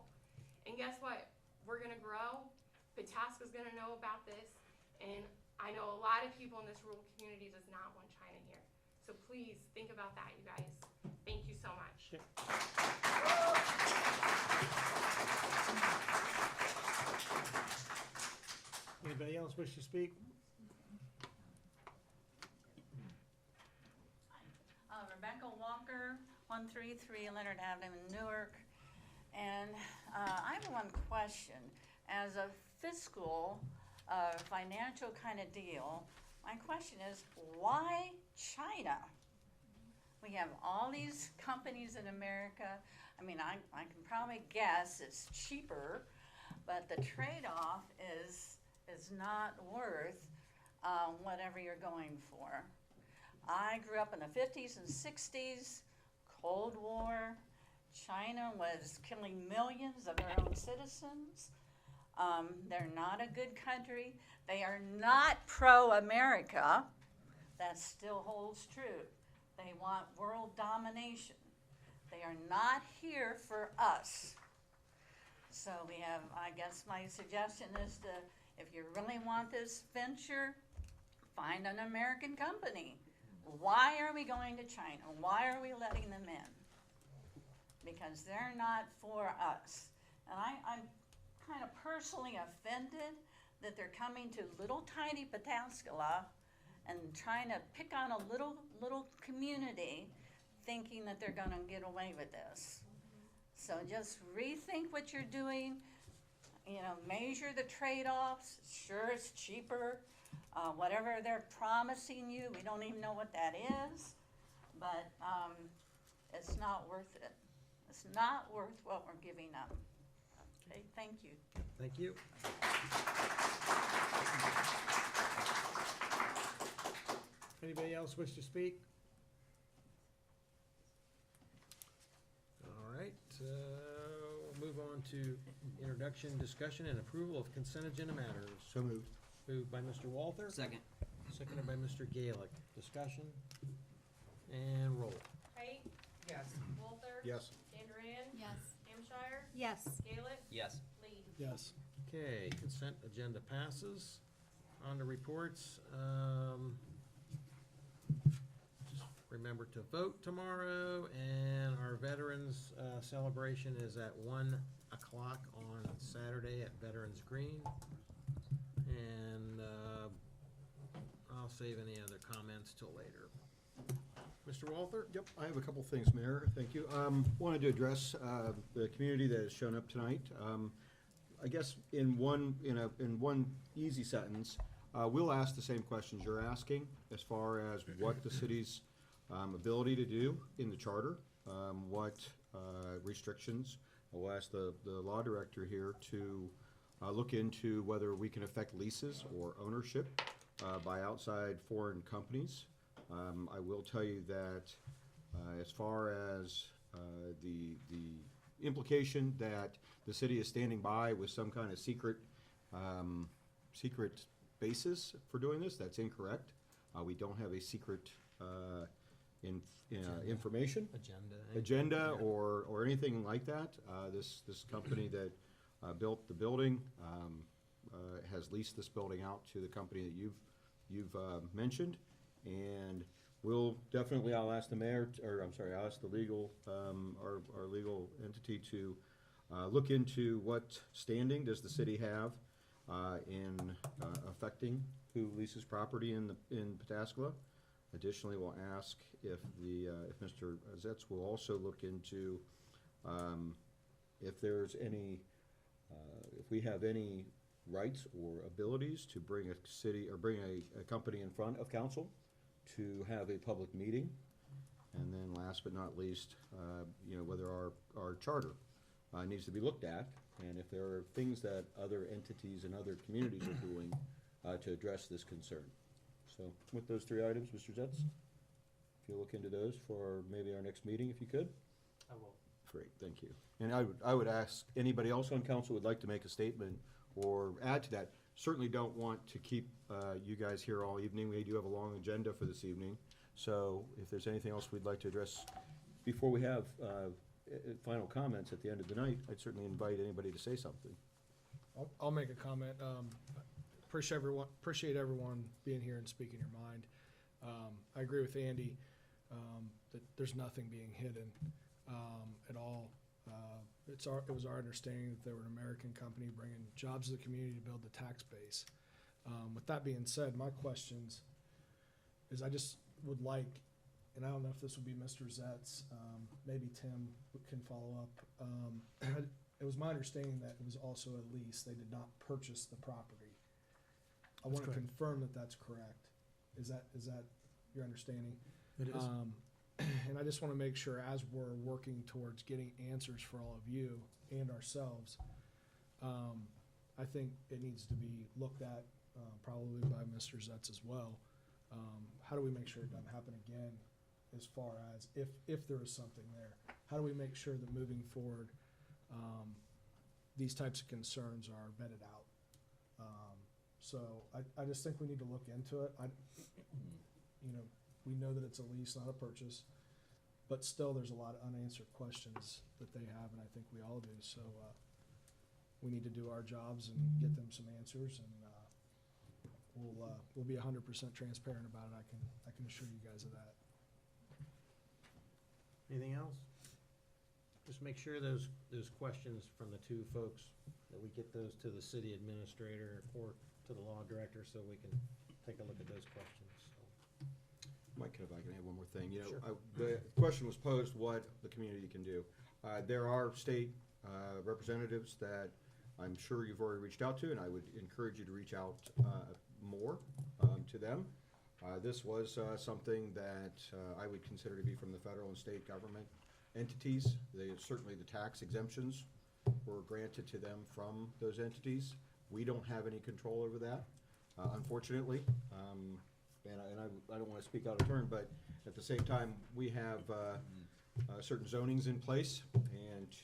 And guess what? We're going to grow. Pataska's going to know about this. And I know a lot of people in this rural community does not want China here. So please think about that, you guys. Thank you so much. Anybody else wish to speak? Rebecca Walker, 133 Leonard Avenue in Newark. And I have one question. As a fiscal, financial kind of deal, my question is, why China? We have all these companies in America. I mean, I can probably guess it's cheaper, but the trade-off is not worth whatever you're going for. I grew up in the 50s and 60s, Cold War. China was killing millions of their own citizens. They're not a good country. They are not pro-America. That still holds true. They want world domination. They are not here for us. So we have, I guess my suggestion is to, if you really want this venture, find an American company. Why are we going to China? Why are we letting them in? Because they're not for us. And I'm kind of personally offended that they're coming to little tiny Pataskala and trying to pick on a little community, thinking that they're going to get away with this. So just rethink what you're doing. You know, measure the trade-offs. Sure, it's cheaper. Whatever they're promising you, we don't even know what that is. But it's not worth it. It's not worth what we're giving up. Okay, thank you. Thank you. Anybody else wish to speak? All right, we'll move on to introduction, discussion, and approval of consent agenda matters. So moved. Moved by Mr. Walther. Second. Seconded by Mr. Gaelic. Discussion and roll. Height, Yes. Walther, Yes. Andrean, Yes. Hampshire, Yes. Gaelic, Yes. Lee. Yes. Okay, consent agenda passes. On to reports. Just remember to vote tomorrow, and our veterans celebration is at 1 o'clock on Saturday at Veterans Green. And I'll save any other comments till later. Mr. Walther? Yep, I have a couple things, Mayor. Thank you. Wanted to address the community that has shown up tonight. I guess in one easy sentence, we'll ask the same questions you're asking as far as what the city's ability to do in the charter, what restrictions. We'll ask the law director here to look into whether we can affect leases or ownership by outside foreign companies. I will tell you that as far as the implication that the city is standing by with some kind of secret basis for doing this, that's incorrect. We don't have a secret information, Agenda. agenda or anything like that. This company that built the building has leased this building out to the company that you've mentioned, and I'll ask the mayor, I'll ask the legal, our legal entity to look into what standing does the city have in affecting who leases property in Pataskala. Additionally, we'll ask if Mr. Zetz will also look into if there's any, if we have any rights or abilities to bring a company in front of council to have a public meeting. And then last but not least, whether our charter needs to be looked at, and if there are things that other entities and other communities are doing to address this concern. So with those three items, Mr. Zetz, if you'll look into those for maybe our next meeting, if you could. I will. Great, thank you. And I would ask, anybody else on council would like to make a statement or add to that? Certainly don't want to keep you guys here all evening. We do have a long agenda for this evening. So if there's anything else we'd like to address before we have final comments at the end of the night, I'd certainly invite anybody to say something. I'll make a comment. Appreciate everyone being here and speaking your mind. I agree with Andy that there's nothing being hidden at all. It was our understanding that they were an American company bringing jobs to the community to build the tax base. With that being said, my questions is I just would like, and I don't know if this would be Mr. Zetz, maybe Tim can follow up. It was my understanding that it was also a lease. They did not purchase the property. I want to confirm that that's correct. Is that your understanding? It is. And I just want to make sure, as we're working towards getting answers for all of you and ourselves, I think it needs to be looked at, probably by Mr. Zetz as well. How do we make sure it doesn't happen again, as far as if there is something there? How do we make sure that moving forward, these types of concerns are vetted out? So I just think we need to look into it. We know that it's a lease, not a purchase, but still there's a lot of unanswered questions that they have, and I think we all do. So we need to do our jobs and get them some answers, and we'll be 100% transparent about it. I can assure you guys of that. Anything else? Just make sure those questions from the two folks, that we get those to the city administrator or to the law director so we can take a look at those questions. Mike, if I can add one more thing. Sure. The question was posed what the community can do. There are state representatives that I'm sure you've already reached out to, and I would encourage you to reach out more to them. This was something that I would consider to be from the federal and state government entities. Certainly the tax exemptions were granted to them from those entities. We don't have any control over that, unfortunately. And I don't want to speak out of turn, but at the same time, we have certain zonings in place, and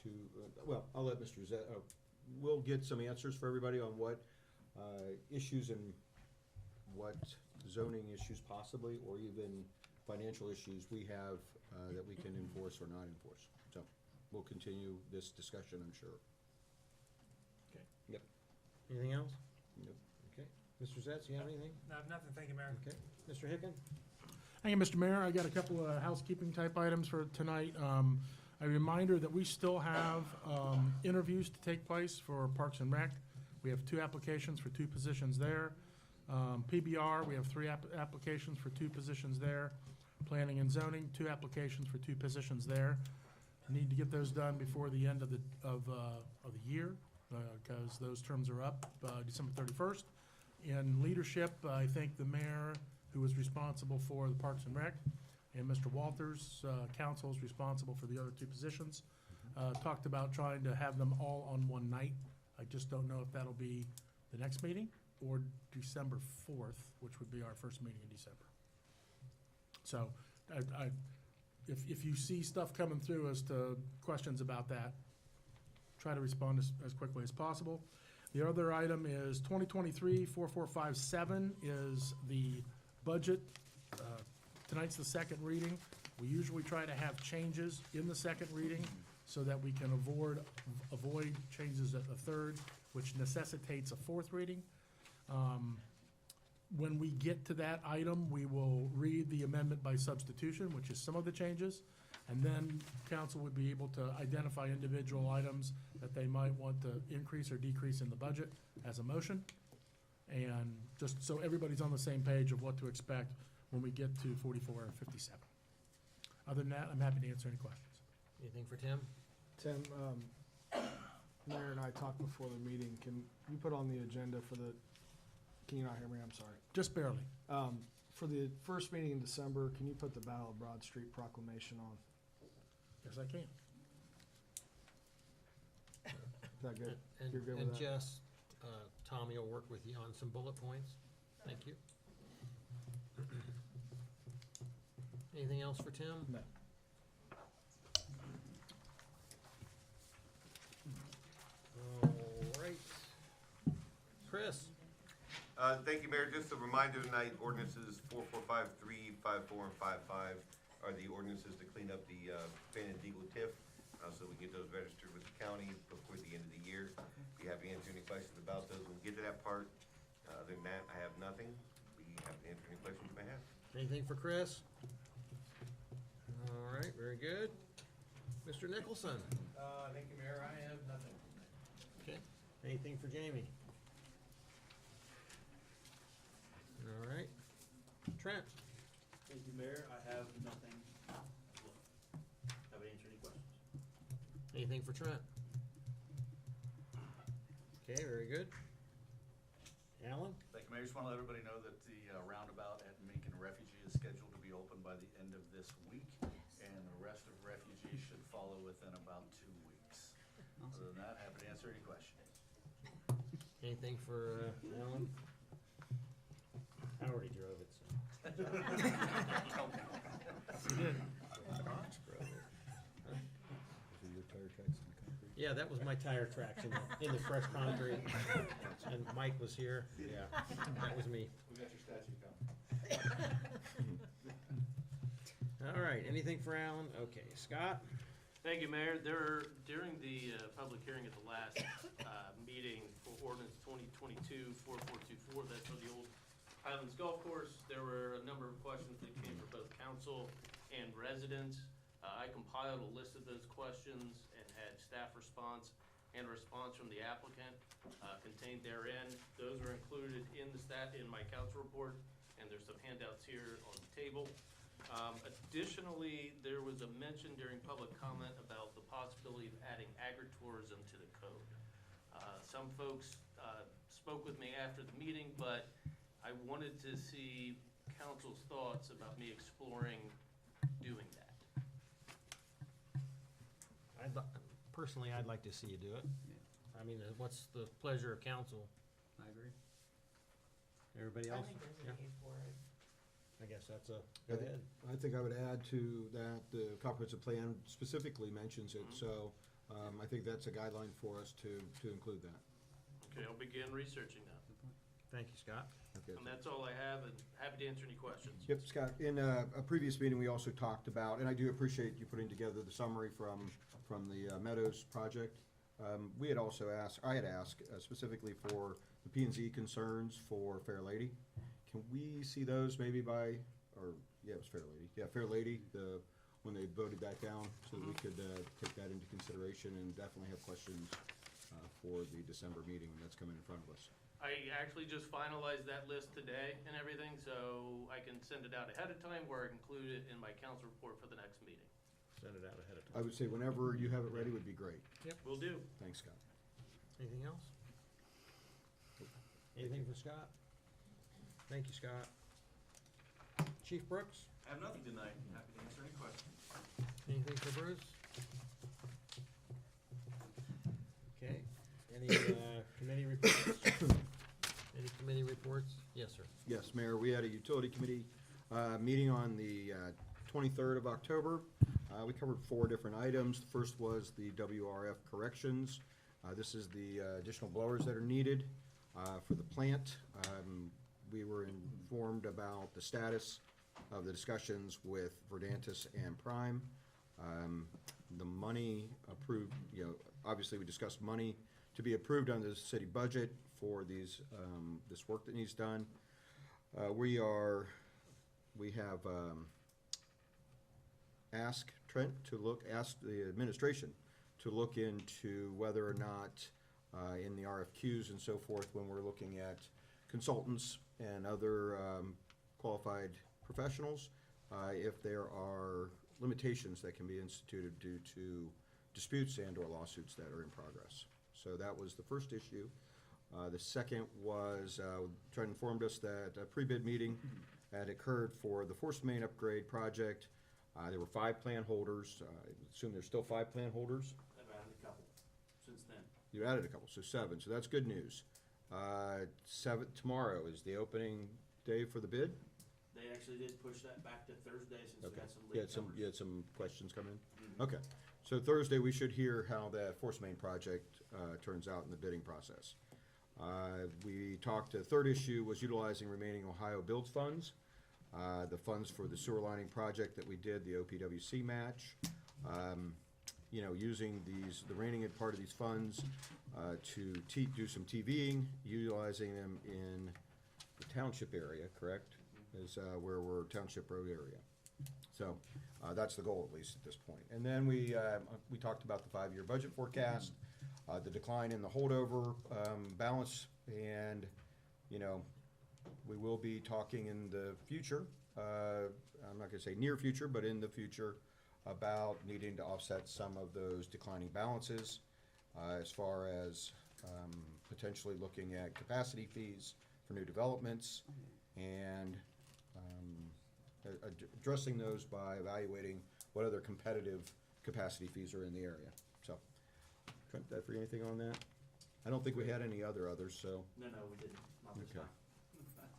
I'll let Mr. Zett, we'll get some answers for everybody on what issues and what zoning issues possibly, or even financial issues we have that we can enforce or not enforce. So we'll continue this discussion, I'm sure. Okay. Yep. Anything else? Nope. Okay. Mr. Zetz, you have anything? No, nothing. Thank you, Mayor. Okay. Mr. Hicken? Thank you, Mr. Mayor. I got a couple of housekeeping type items for tonight. A reminder that we still have interviews to take place for Parks and Rec. We have 2 applications for 2 positions there. PBR, we have 3 applications for 2 positions there. Planning and Zoning, 2 applications for 2 positions there. Need to get those done before the end of the year, because those terms are up December 31st. In leadership, I think the mayor, who was responsible for the Parks and Rec, and Mr. Walters, council is responsible for the other 2 positions, talked about trying to have them all on one night. I just don't know if that'll be the next meeting or December 4th, which would be our first meeting in December. So if you see stuff coming through as to questions about that, try to respond as quickly as possible. The other item is 2023-4457 is the budget. Tonight's the second reading We usually try to have changes in the second reading so that we can avoid changes at the third, which necessitates a fourth reading. When we get to that item, we will read the amendment by substitution, which is some of the changes, and then council would be able to identify individual items that they might want to increase or decrease in the budget as a motion. And just so everybody's on the same page of what to expect when we get to 44 and 57. Other than that, I'm happy to answer any questions. Anything for Tim? Tim, Mayor and I talked before the meeting. Can you put on the agenda for the, can you not hear me? I'm sorry. Just barely. For the first meeting in December, can you put the Battle of Broad Street proclamation on? Yes, I can. Is that good? And, You're good and with that? Jess, Tommy will work with you on some bullet points. Thank you. Anything else for Tim? No. All right. Chris? Thank you, Mayor. Just a reminder tonight, ordinances 4453, 54, and 55 are the ordinances to clean up the Fannin Deagle TIF, so we can get those registered with the county before the end of the year. Be happy to answer any questions about those when we get to that part. Other than that, I have nothing. Be happy to answer any questions you may have. Anything for Chris? All right, very good. Mr. Nicholson? Thank you, Mayor. I have nothing. Okay. Anything for Jamie? All right. Trent? Thank you, Mayor. I have nothing. Have I answered any questions? Anything for Trent? Okay, very good. Alan? Thank you, Mayor. Just want to let everybody know that the roundabout at Macon Refugee is scheduled to be open by the end of this week, and the rest of refugees should follow within about 2 weeks. Other than that, happy to answer any questions. Anything for Alan? I already drove it, so. You did. Yeah, that was my tire tracks in the fresh concrete. And Mike was here. Yeah, that was me. We got your statue coming. All right, anything for Alan? Okay, Scott? Thank you, Mayor. During the public hearing at the last meeting for ordinance 2022-4424, that's for the old Highlands Golf Course, there were a number of questions that came from both council and residents. I compiled a list of those questions and had staff response and a response from the applicant contained therein. Those are included in my council report, and there's some handouts here on the table. Additionally, there was a mention during public comment about the possibility of adding agritourism to the code. Some folks spoke with me after the meeting, but I wanted to see council's thoughts about me exploring doing that. Personally, I'd like to see you do it. I mean, what's the pleasure of council? I agree. Everybody else? Yeah. I guess that's a, go ahead. I think I would add to that, the comprehensive plan specifically mentions it, so I think that's a guideline for us to include that. Okay, I'll begin researching that. Thank you, Scott. Okay. And that's all I have, and happy to answer any questions. Yep, Scott, in a previous meeting, we also talked about, and I do appreciate you putting together the summary from the Meadows project. We had also asked, I had asked specifically for the P&Z concerns for Fair Lady. Can we see those maybe by, it was Fair Lady. Yeah, Fair Lady, when they voted that down, so that we could take that into consideration and definitely have questions for the December meeting that's coming in front of us. I actually just finalized that list today and everything, so I can send it out ahead of time or include it in my council report for the next meeting. Send it out ahead of I time. would say whenever you have it ready would be great. Yep. Will do. Thanks, Scott. Anything else? Anything for Scott? Thank you, Scott. Chief Brooks? I have nothing tonight. Happy to answer any questions. Anything for Bruce? Okay, any committee reports? Any committee reports? Yes, sir. Yes, Mayor, we had a utility committee meeting on the 23rd of October. We covered 4 different items. The first was the WRF corrections. This is the additional blowers that are needed for the plant. We were informed about the status of the discussions with Verdantis and Prime. The money approved, obviously we discussed money to be approved under the city budget for these, this work that needs done. We have asked the administration to look into whether or not in the RFQs and so forth, when we're looking at consultants and other qualified professionals, if there are limitations that can be instituted due to disputes and or lawsuits that are in progress. So that was the first issue. The second was, Trent informed us that a pre-bid meeting had occurred for the forced main upgrade project. There were 5 plan holders. I assume there's still 5 plan holders? I've added a couple since then. You added a couple, so 7, so that's good news. tomorrow is the opening day for the bid? They actually did push that back to Thursday since we Okay. had some You late had numbers. some questions come in? Mhm. Okay, so Thursday, we should hear how that Force Main project turns out in the bidding process. We talked, the third issue was utilizing remaining Ohio Builds funds. The funds for the sewer lining project that we did, the OPWC match. Using the remaining part of these funds to do some TVing, utilizing them in the township area, correct? Is where we're Township Road area. So that's the goal, at least at this point. And then we talked about the 5-year budget forecast, the decline in the holdover balance, and, we will be talking in the future, I'm not gonna say near future, but in the future, about needing to offset some of those declining balances, as far as potentially looking at capacity fees for new developments, and addressing those by evaluating what other competitive capacity fees are in the area. So, Trent, did I forget anything on that? I don't think we had any others, so. No, we didn't, not this Okay. time.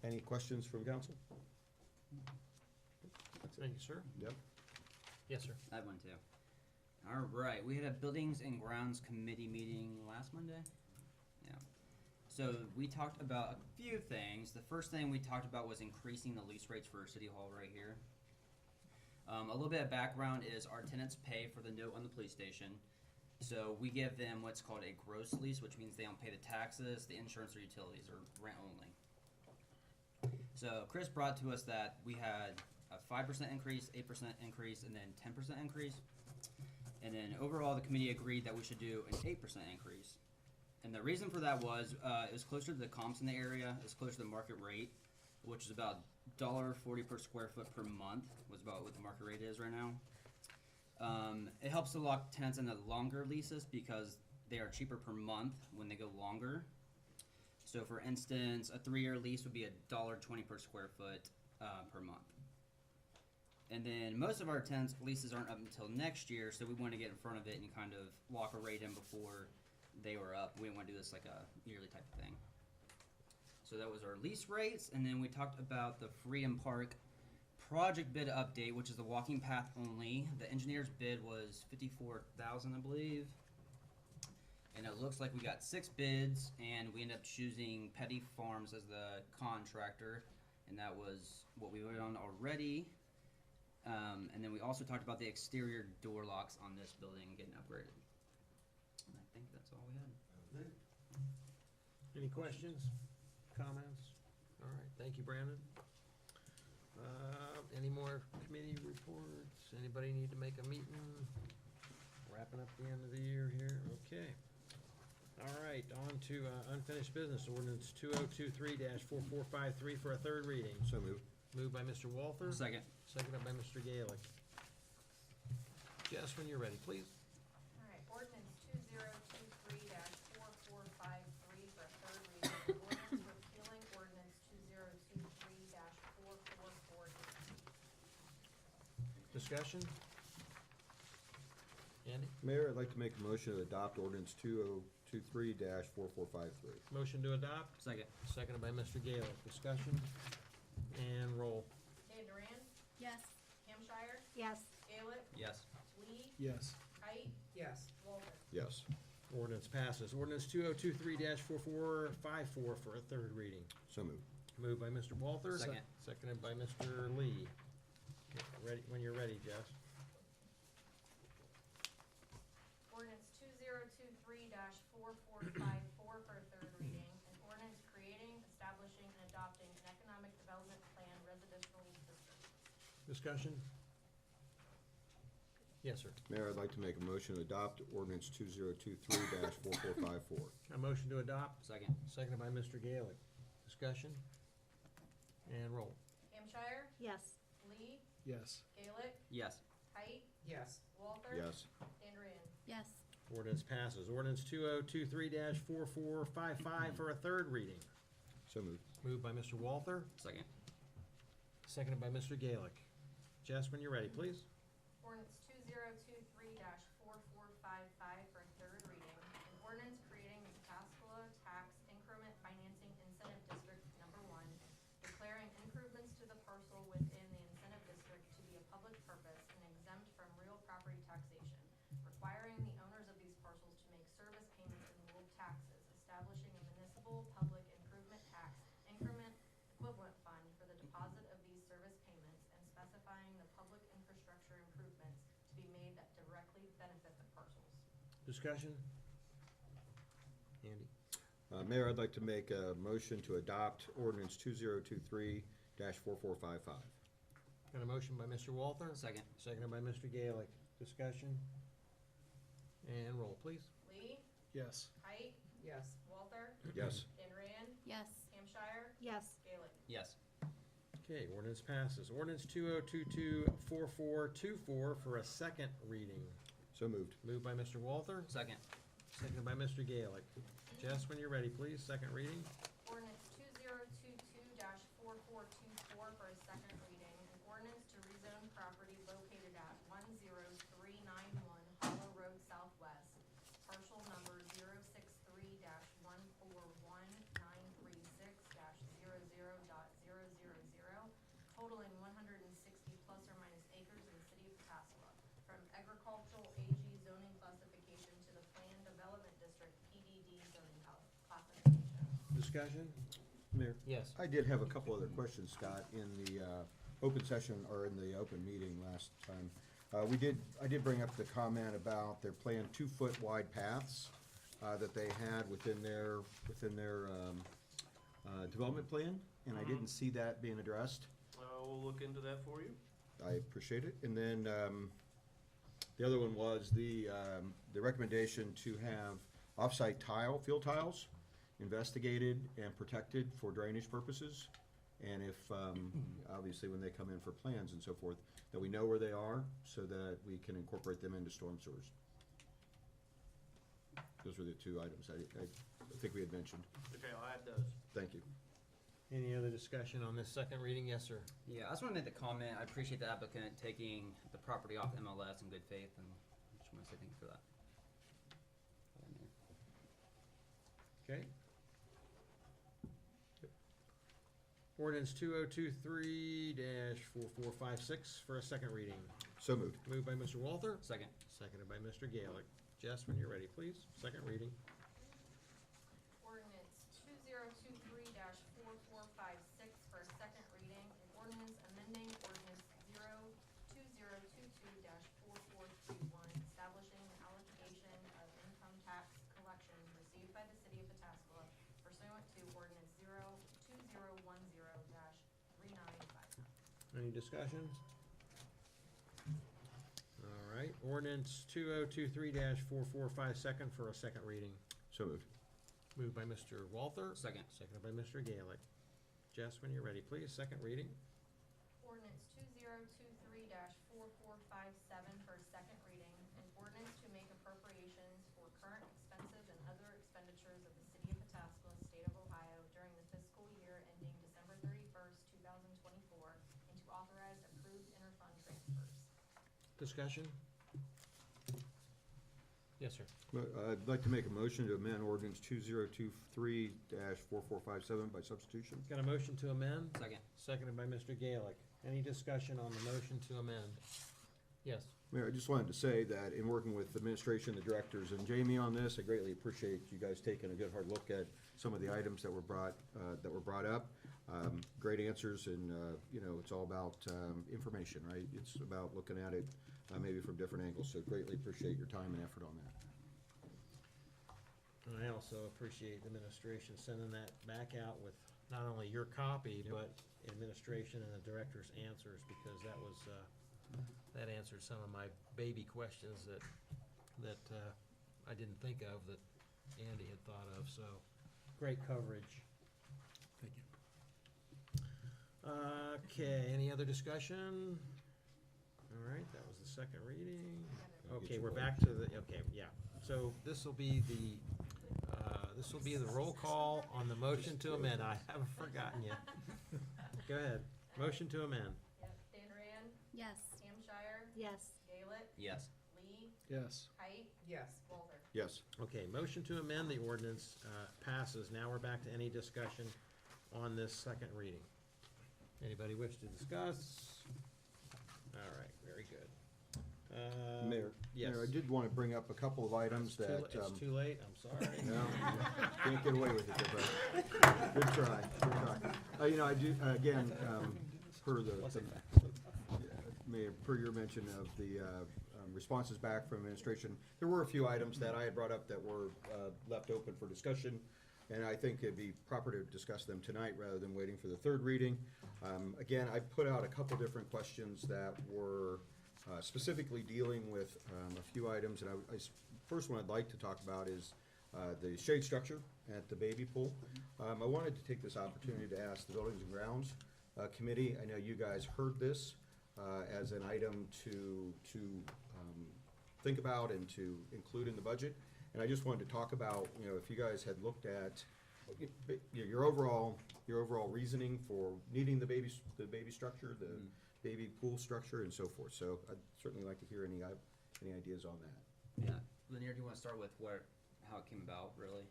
Any questions from council? Thank you, sir. Yep. Yes, sir. I have one too. All right, we had a Buildings and Grounds Committee meeting last Monday. Yeah. So we talked about a few things. The first thing we talked about was increasing the lease rates for City Hall right here. A little bit of background is our tenants pay for the note on the police station. So we give them what's called a gross lease, which means they don't pay the taxes, the insurance, or utilities, or rent only. So Chris brought to us that we had a 5% increase, 8% increase, and then 10% increase. And then overall, the committee agreed that we should do an 8% increase. And the reason for that was it was closer to the comps in the area, it's closer to the market rate, which is about $1.40 per square foot per month, was about what the market rate is right now. It helps to lock tenants into longer leases because they are cheaper per month when they go longer. So for instance, a 3-year lease would be $1.20 per square foot per month. And then most of our tenants' leases aren't up until next year, so we want to get in front of it and kind of lock a rate in before they were up. We didn't want to do this like a yearly type of thing. So that was our lease rates, and then we talked about the Freedom Park project bid update, which is the walking path only. The engineer's bid was $54,000, I believe. And it looks like we got 6 bids, and we ended up choosing Petty Farms as the contractor, and that was what we voted on already. And then we also talked about the exterior door locks on this building getting upgraded. And I think that's all we had. Any questions, comments? All right, thank you, Brandon. Any more committee reports? Anybody need to make a meeting? Wrapping up the end of the year here, okay. All right, on to unfinished business, ordinance 2023-4453 for a third reading. So moved. Moved by Mr. Walther. Second. Seconded by Mr. Gaelick. Jess, when you're ready, please. All right, ordinance 2023-4453 for a third reading. Ordinance repealing ordinance 2023-444. Discussion? Andy? Mayor, I'd like to make a motion to adopt ordinance 2023-4453. Motion to adopt? Second. Seconded by Mr. Gaelick. Discussion? And roll. Van Duran, Yes. Hampshire, Yes. Gaelick, Yes. Lee, Yes. Height, Yes. Walter. Yes. Ordinance passes. Ordinance 2023-4454 for a third reading. So moved. Moved by Mr. Walther. Second. Seconded by Mr. Lee. Ready, when you're ready, Jess. Ordinance 2023-4454 for a third reading. An ordinance creating, establishing, and adopting an economic development plan residential district. Discussion? Yes, sir. Mayor, I'd like to make a motion to adopt ordinance 2023-4454. A motion to adopt, Second. seconded by Mr. Gaelic. Discussion? And roll. Hampshire, Yes. Lee, Yes. Gaelic, Yes. Height, Yes. Walther. Yes. And Rand. Yes. Ordinance passes. Ordinance 2023-4455 for a third reading. So moved. Moved by Mr. Walther, Second. seconded by Mr. Gaelic. Jess, when you're ready, please. Ordinance 2023-4455 for a third reading. An ordinance creating the Pataskala Tax Increment Financing Incentive District Number 1, declaring improvements to the parcel within the incentive district to be a public purpose and exempt from real property taxation, requiring the owners of these parcels to make service payments in lieu of taxes, establishing a municipal public improvement tax increment equivalent fund for the deposit of these service payments, and specifying the public infrastructure improvements to be made that directly benefit the parcels. Discussion? Andy? Mayor, I'd like to make a motion to adopt ordinance 2023-4455. Got a motion by Mr. Walther, Second. seconded by Mr. Gaelic. Discussion? And roll, please. Lee, Yes. Height, Yes. Walther, Yes. and Rand, Yes. Hampshire, Yes. Gaelic. Yes. Okay, ordinance passes. Ordinance 2022-4424 for a second reading. So moved. Moved by Mr. Walther, Second. seconded by Mr. Gaelic. Jess, when you're ready, please, second reading. Ordinance 2022-4424 for a second reading. An ordinance to rezone property located at 10391 Hollow Road Southwest, parcel number 063-141936-00.000, totaling 160 plus or minus acres in the city of Pataskala, from agricultural AG zoning classification to the Planned Development District PDD zoning classification. Discussion? Mayor? Yes. I did have a couple other questions, Scott, in the open session, or in the open meeting last time. I did bring up the comment about their planned 2-foot wide paths that they had within their development plan, and I didn't see that being addressed. We'll look into that for you. I appreciate it. And then the other one was the recommendation to have off-site field tiles investigated and protected for drainage purposes. And if, obviously, when they come in for plans and so forth, that we know where they are so that we can incorporate them into storm sewers. Those were the two items I think we had mentioned. Okay, I'll add those. Thank you. Any other discussion on this second reading? Yes, sir. Yeah, I just want to make the comment. I appreciate the applicant taking the property off MLS in good faith, and I just want to say thank you for that. Okay. Ordinance 2023-4456 for a second reading. So moved. Moved by Mr. Walther, Second. seconded by Mr. Gaelic. Jess, when you're ready, please. Second reading. Ordinance 2023-4456 for a second reading. An ordinance amending ordinance 2022-4431, establishing the allocation of income tax collection received by the city of Pataskala pursuant to ordinance 2010-395. Any discussion? All right, ordinance 2023-4452 for a second reading. So moved. Moved by Mr. Walther. Second. Seconded by Mr. Gaelic. Jess, when you're ready, please. Second reading. Ordinance 2023-4457 for a second reading. An ordinance to make appropriations for current expenses and other expenditures of the city of Pataskala, state of Ohio during the fiscal year ending December 31st, 2024, and to authorize approved interfund transfers. Discussion? Yes, sir. I'd like to make a motion to amend ordinance 2023-4457 by substitution. Got a motion to amend? Second. Seconded by Mr. Gaelic. Any discussion on the motion to amend? Yes. Mayor, I just wanted to say that in working with the administration, the directors, and Jamie on this, I greatly appreciate you guys taking a good hard look at some of the items that were brought up. Great answers, and, you know, it's all about information, right? It's about looking at it maybe from different angles, so greatly appreciate your time and effort on that. And I also appreciate the administration sending that back out with not only your copy, but administration and the director's answers, because that was, that answered some of my baby questions that I didn't think of that Andy had thought of, so great coverage. Thank you. Okay, any other discussion? All right, that was the second reading. Okay, we're back to the, okay, yeah. So this will be the roll call on the motion to amend. I haven't forgotten yet. Go ahead. Motion to amend. Dan Duran, Yes. Hampshire, Yes. Gaelic, Yes. Lee, Yes. Height. Yes. Walter. Yes. Okay, motion to amend the ordinance passes. Now we're back to any discussion on this second reading. Anybody wish to discuss? All right, very good. Mayor, Yes. Mayor, I did want to bring up a couple of items that. It's too late, I'm sorry. No, can't get away with it, there, bud. Good try, good try. You know, I do, again, per Mayor, per your mention of the responses back from administration, there were a few items that I had brought up that were left open for discussion, and I think it'd be proper to discuss them tonight rather than waiting for the third reading. Again, I put out a couple different questions that were specifically dealing with a few items, and first one I'd like to talk about is the shade structure at the baby pool. I wanted to take this opportunity to ask the Buildings and Grounds Committee, I know you guys heard this as an item to think about and to include in the budget, and I just wanted to talk about, you know, if you guys had looked at your overall reasoning for needing the baby structure, the baby pool structure, and so forth. So I'd certainly like to hear any ideas on that. Yeah. Lanier, do you want to start with how it came about, really?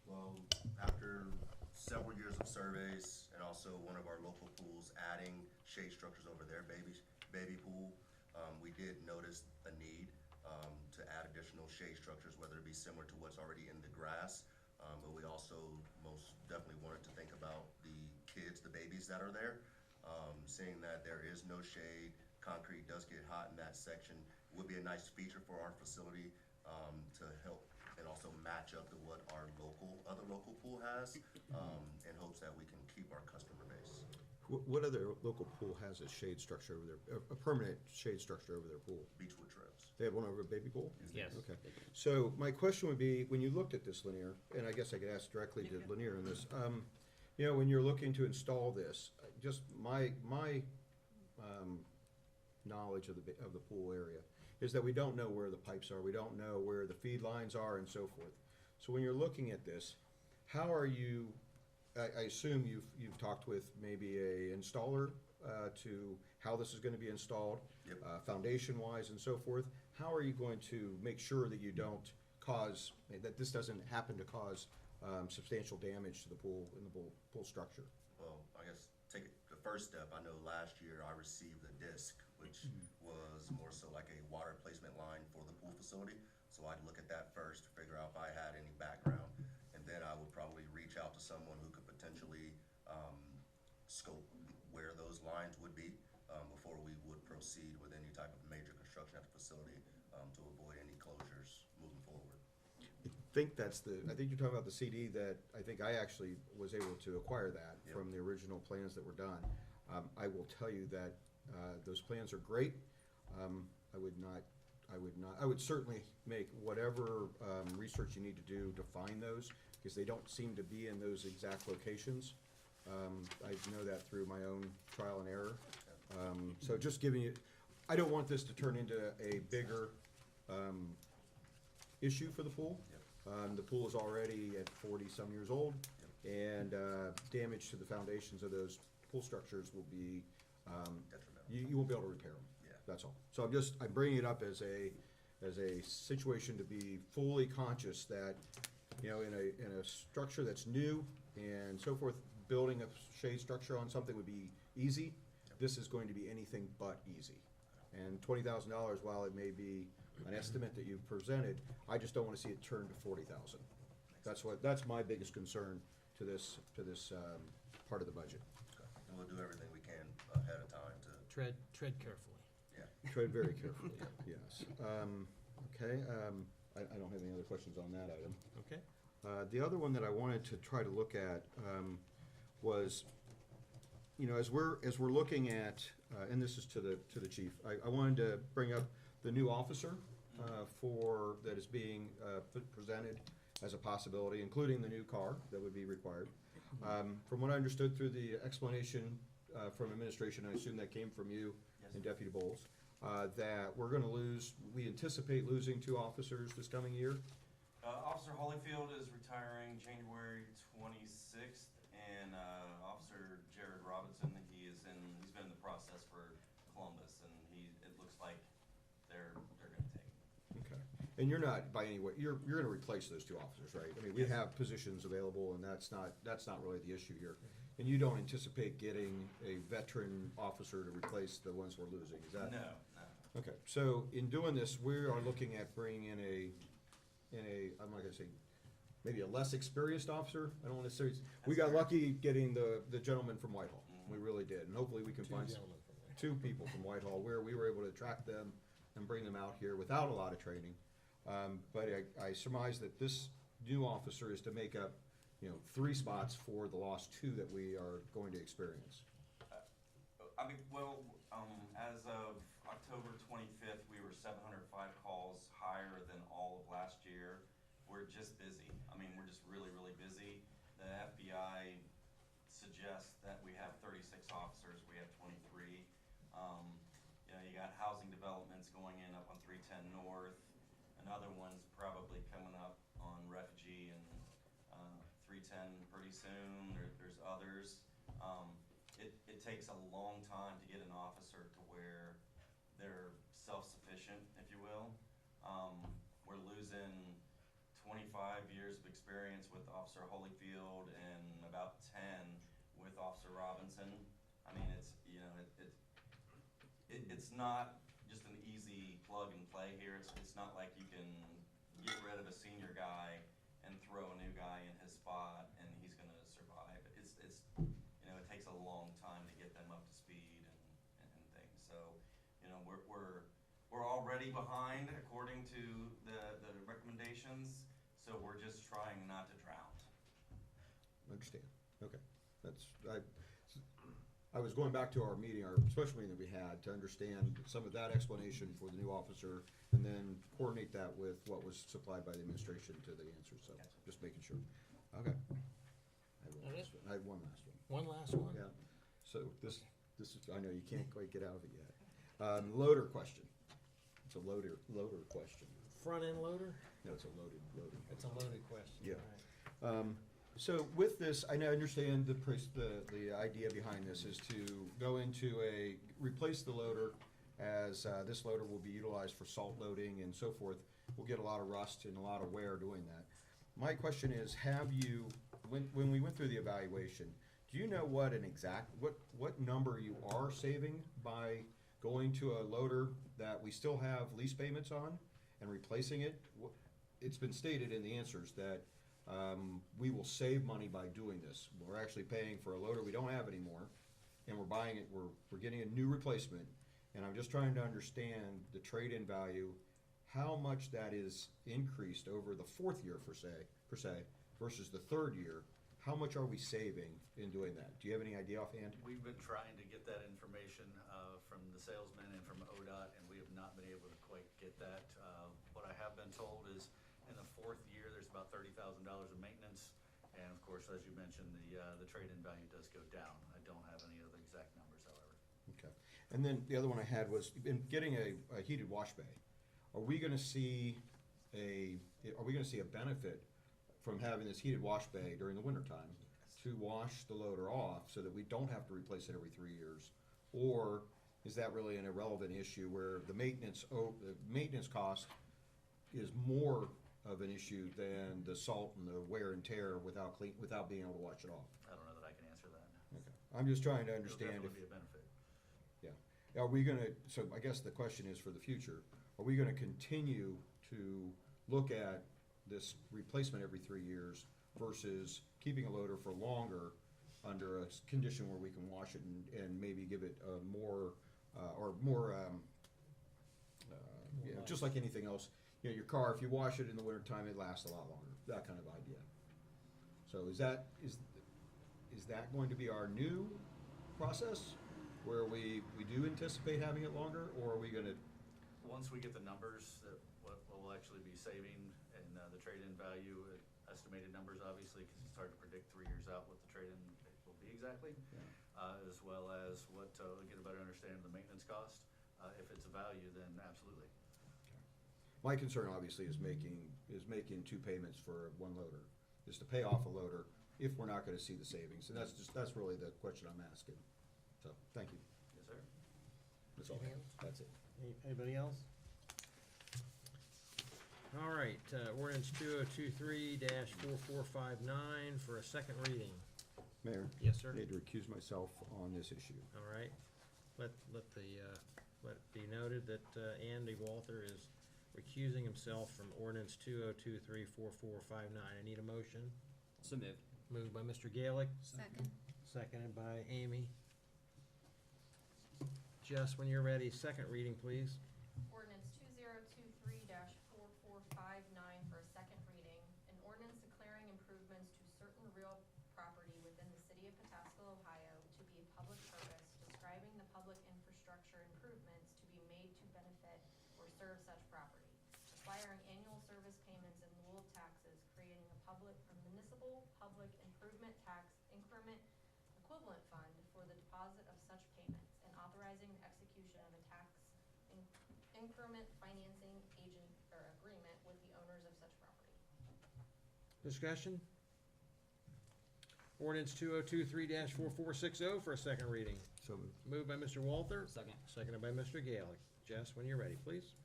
Well, after several years of surveys and also one of our local pools adding shade structures over their baby pool, we did notice a need to add additional shade structures, whether it be similar to what's already in the grass, but we also most definitely wanted to think about the kids, the babies that are there. Seeing that there is no shade, concrete does get hot in that section, would be a nice feature for our facility to help and also match up to what our other local pool has, in hopes that we can keep our customer base. What other local pool has a shade structure over there, a permanent shade structure over their pool? Beechwood Trails. They have one over a baby pool? Yes. Okay. So my question would be, when you looked at this, Lanier, and I guess I could ask directly to Lanier on this, you know, when you're looking to install this, just my knowledge of the pool area is that we don't know where the pipes are, we don't know where the feed lines are, and so forth. So when you're looking at this, how are you? I assume you've talked with maybe a installer to how this is going to be installed, foundation-wise, and so forth. How are you going to make sure that you don't cause that this doesn't happen to cause substantial damage to the pool and the pool structure? Well, I guess take it the first step. I know last year I received a disc, which was more so like a water placement line for the pool facility. So I'd look at that first, figure out if I had any background, and then I would probably reach out to someone who could potentially scope where those lines would be before we would proceed with any type of major construction at the facility to avoid any closures moving forward. I think you're talking about the CD that I think I actually was able to acquire that from the original plans that were done. I will tell you that those plans are great. I would certainly make whatever research you need to do to find those, because they don't seem to be in those exact locations. I know that through my own trial and error. So just giving you, I don't want this to turn into a bigger issue for the pool. The pool is already at 40-some years old, and damage to the foundations of those pool structures will be, you won't be able to repair them. That's all. So I'm bringing it up as a situation to be fully conscious that, you know, in a structure that's new and so forth, building a shade structure on something would be easy. This is going to be anything but easy. And $20,000, while it may be an estimate that you've presented, I just don't want to see it turn to $40,000. That's my biggest concern to this part of the budget. And we'll do everything we can ahead of time to, Tread carefully. yeah. Tread very carefully, yes. Okay, I don't have any other questions on that item. Okay. The other one that I wanted to try to look at was, you know, as we're looking at, and this is to the chief, I wanted to bring up the new officer that is being presented as a possibility, including the new car that would be required. From what I understood through the explanation from administration, I assume that came from you and Deputy Bowles, that we anticipate losing 2 officers this coming year. Officer Holyfield is retiring January 26th, and Officer Jared Robinson, he's been in the process for Columbus, and it looks like they're gonna take him. Okay. And you're not by any way, you're gonna replace those 2 officers, right? I mean, we have positions available, and that's not really the issue here. And you don't anticipate getting a veteran officer to replace the ones we're losing, is that? No. Okay, so in doing this, we are looking at bringing in I'm not gonna say, maybe a less experienced officer. I don't wanna say, we got lucky getting the gentleman from Whitehall. We really did, and hopefully we can find 2 people from Whitehall where we were able to attract them and bring them out here without a lot of training. But I surmise that this new officer is to make up, 3 spots for the lost 2 that we are going to experience. As of October 25th, we were 705 calls higher than all of last year. We're just busy. We're just really, really busy. The FBI suggests that we have 36 officers. We have 23. You got housing developments going in up on 310 North. Another one's probably coming up on Refugee and 310 pretty soon. There's others. It takes a long time to get an officer to where they're self-sufficient, if you will. We're losing 25 years of experience with Officer Holyfield and about 10 with Officer Robinson. It's not just an easy plug and play here. It's not like you can get rid of a senior guy and throw a new guy in his spot and he's gonna survive. It takes a long time to get them up to speed and things. So, we're already behind according to the recommendations, so we're just trying not to drown. Understand, okay. I was going back to our meeting, our special meeting that we had, to understand some of that explanation for the new officer, and then coordinate that with what was supplied by the administration to the answer, so just making sure. Okay. I had one last one. One last one? Yeah, so this is, I know you can't quite get out of it yet. Loader question. It's a loader question. Front-end loader? No, it's a loaded. It's a loaded question. Yeah. All right. So with this, I understand the idea behind this is to go into replace the loader, as this loader will be utilized for salt loading and so forth. We'll get a lot of rust and a lot of wear doing that. My question is, when we went through the evaluation, do you know what number you are saving by going to a loader that we still have lease payments on and replacing it? It's been stated in the answers that we will save money by doing this. We're actually paying for a loader we don't have anymore, and we're buying it, we're getting a new replacement, and I'm just trying to understand the trade-in value, how much that is increased over the 4th year per se, versus the 3rd year. How much are we saving in doing that? Do you have any idea offhand? We've been trying to get that information from the salesman and from ODOT, and we have not been able to quite get that. What I have been told is in the 4th year, there's about $30,000 of maintenance, and of course, as you mentioned, the trade-in value does go down. I don't have any of the exact numbers, however. Okay. And then the other one I had was in getting a heated wash bay. Are we going to see a benefit from having this heated wash bay during the wintertime to wash the loader off so that we don't have to replace it every 3 years? Or is that really an irrelevant issue where the maintenance cost is more of an issue than the salt and the wear and tear without being able to wash it off? I don't know that I can answer that. Okay. I'm just trying to It'll understand if. definitely be a benefit. Yeah. Are we gonna, so I guess the question is for the future, are we gonna continue to look at this replacement every 3 years versus keeping a loader for longer under a condition where we can wash it and maybe give it more, you know, just like anything else. You know, your car, if you wash it in the wintertime, it lasts a lot longer, that kind of idea. So is that going to be our new process, where we do anticipate having it longer, or are we gonna? Once we get the numbers, that what we'll actually be saving and the trade-in value, estimated numbers obviously, because it's hard to predict 3 years out what the trade-in will be exactly, as well as what, get a better understanding of the maintenance cost. If it's a value, then absolutely. My concern obviously is making two payments for one loader, is to pay off a loader if we're not gonna see the savings, and that's really the question I'm asking. So, thank you. Yes, sir. That's all. That's it. Anybody else? All right, ordinance 2023-4459 for a second reading. Mayor? Yes, sir. I need to recuse myself on this issue. All right, let it be noted that Andy Walther is recusing himself from ordinance 2023-4459. I need a motion. So moved. Moved by Mr. Gaelic. Second. Seconded by Amy. Jess, when you're ready, second reading, please. Ordinance 2023-4459 for a second reading. An ordinance declaring improvements to certain real property within the city of Pataskala, Ohio to be a public purpose, describing the public infrastructure improvements to be made to benefit or serve such property, requiring annual service payments in lieu of taxes, creating a municipal public improvement tax increment equivalent fund for the deposit of such payments, and authorizing the execution of a tax increment financing agent or agreement with the owners of such property. Discussion? Ordinance 2023-4460 for a second reading. So moved. Moved by Mr. Walther. Second. Seconded by Mr. Gaelic. Jess, when you're ready, please.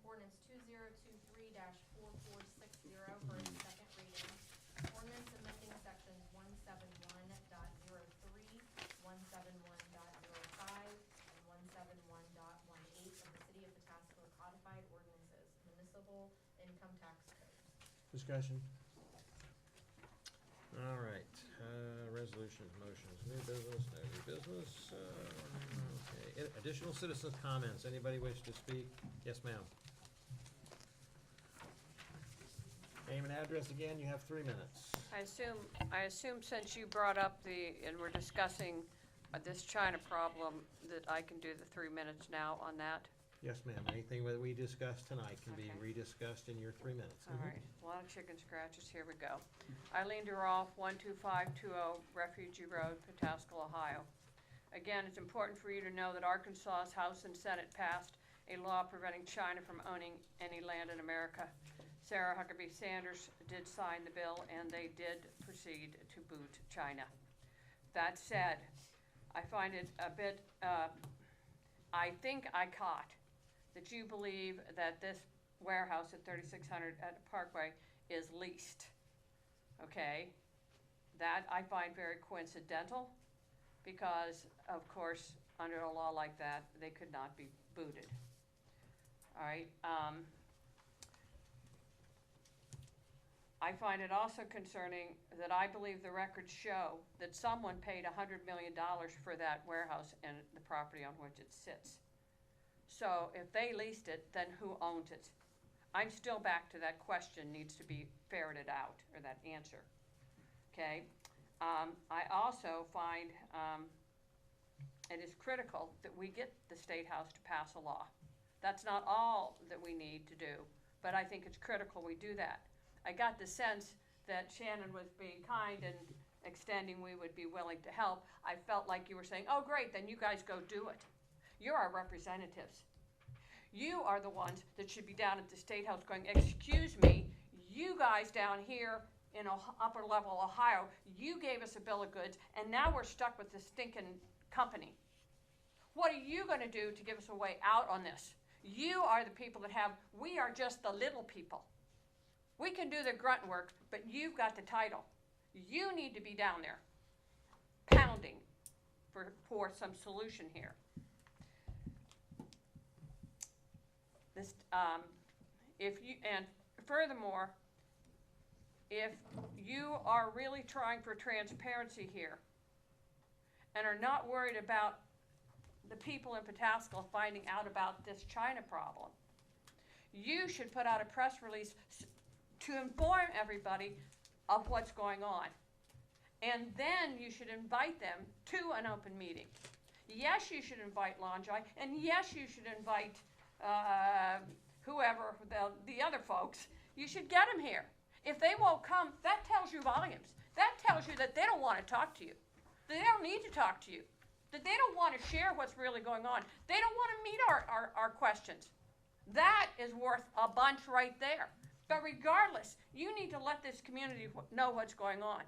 Ordinance 2023-4460 for its second reading. Ordinance amending sections 171.03, 171.05, and 171.18 of the City of Pataskala Codified Ordinances, Municipal Income Tax Code. Discussion? All right, resolutions, motions, new business, no new business. Okay, additional citizens' comments. Anybody wish to speak? Yes, ma'am. Name and address again, you have 3 minutes. I assume since you brought up and we're discussing this China problem, that I can do the 3 minutes now on that? Yes, ma'am. Anything that we discussed tonight can be rediscussed in your 3 minutes. All right, a lot of chicken scratches, here we go. Eileen DeRolf, 12520 Refugee Road, Pataskala, Ohio. Again, it's important for you to know that Arkansas's House and Senate passed a law preventing China from owning any land in America. Sarah Huckabee Sanders did sign the bill, and they did proceed to boot China. That said, I find it a bit, I think I caught that you believe that this warehouse at 3600 at Parkway is leased, okay? That I find very coincidental, because of course, under a law like that, they could not be booted. All right, I find it also concerning that I believe the records show that someone paid $100 million for that warehouse and the property on which it sits. So if they leased it, then who owns it? I'm still back to that question, needs to be ferreted out, or that answer, okay? I also find it is critical that we get the State House to pass a law. That's not all that we need to do, but I think it's critical we do that. I got the sense that Shannon was being kind and extending we would be willing to help. I felt like you were saying, oh great, then you guys go do it. You're our representatives. You are the ones that should be down at the State House going, excuse me, you guys down here in upper level Ohio, you gave us a bill of goods, and now we're stuck with this stinking company. What are you gonna do to give us a way out on this? You are the people that we are just the little people. We can do the grunt work, but you've got the title. You need to be down there, pounding for some solution here. This, and furthermore, if you are really trying for transparency here and are not worried about the people in Pataskala finding out about this China problem, you should put out a press release to inform everybody of what's going on. And then you should invite them to an open meeting. Yes, you should invite Lonjai, and yes, you should invite whoever, the other folks. You should get them here. If they won't come, that tells you volumes. That tells you that they don't want to talk to you. That they don't need to talk to you. That they don't want to share what's really going on. They don't want to meet our questions. That is worth a bunch right there. But regardless, you need to let this community know what's going on.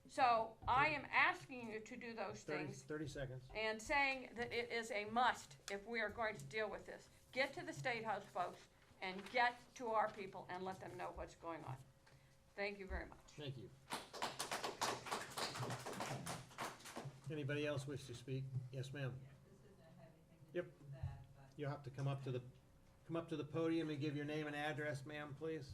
So I am asking you to do those things 30 seconds. and saying that it is a must if we are going to deal with this. Get to the State House, folks, and get to our people and let them know what's going on. Thank you very much. Thank you. Anybody else wish to speak? Yes, ma'am. Yep. You'll have to come up to the podium and give your name and address, ma'am, please.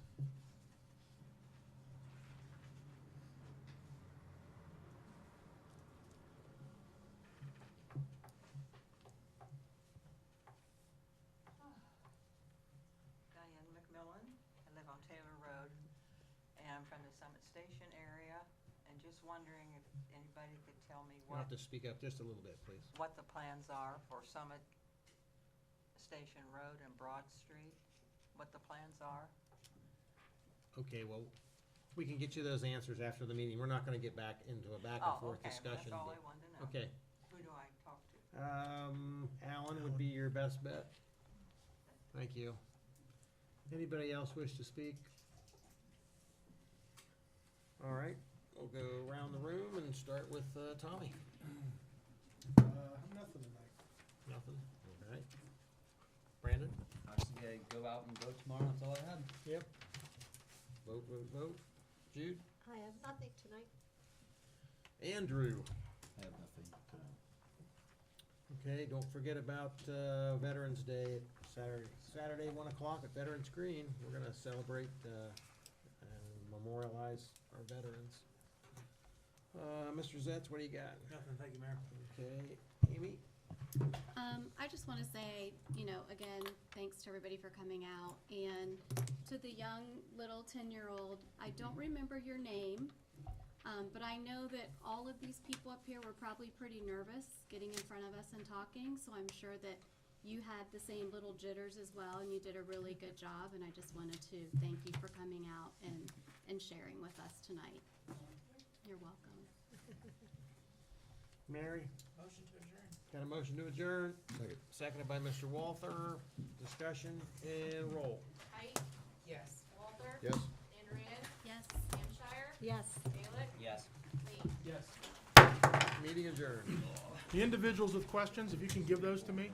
Diane McMillan. I live on Taylor Road, and I'm from the Summit Station area, and just wondering if anybody could tell me You'll have to speak up just a little bit, please. what the plans are for Summit Station Road and Broad Street, what the plans are. Okay, well, we can get you those answers after the meeting. We're not gonna get back into a back and Oh, forth okay, discussion. that's all I wanted to know. Okay. Who do I talk to? Alan would be your best bet. Thank you. Anybody else wish to speak? All right, we'll go around the room and start with Tommy. Nothing tonight. Nothing? All right. Brandon? I just gotta go out and vote tomorrow, that's all I had. Yep. Vote, vote, vote. Jude? I have nothing tonight. Andrew? I have nothing. Okay, don't forget about Veterans Day, Saturday, 1 o'clock at Veterans Green. We're gonna celebrate and memorialize our veterans. Mr. Zetz, what do you got? Nothing, thank you, Mayor. Okay, Amy? I just want to say, again, thanks to everybody for coming out. And to the young little 10-year-old, I don't remember your name, but I know that all of these people up here were probably pretty nervous getting in front of us and talking. So I'm sure that you had the same little jitters as well, and you did a really good job. And I just wanted to thank you for coming out and sharing with us tonight. You're welcome. Mary? Motion to adjourn. Got a motion to adjourn? Seconded by Mr. Walther. Discussion and roll. Height? Yes. Walter? Yes. Andreas? Yes. Hampshire? Yes. Gaelic? Yes. Lee? Yes. Meeting adjourned. The individuals with questions, if you can give those to me.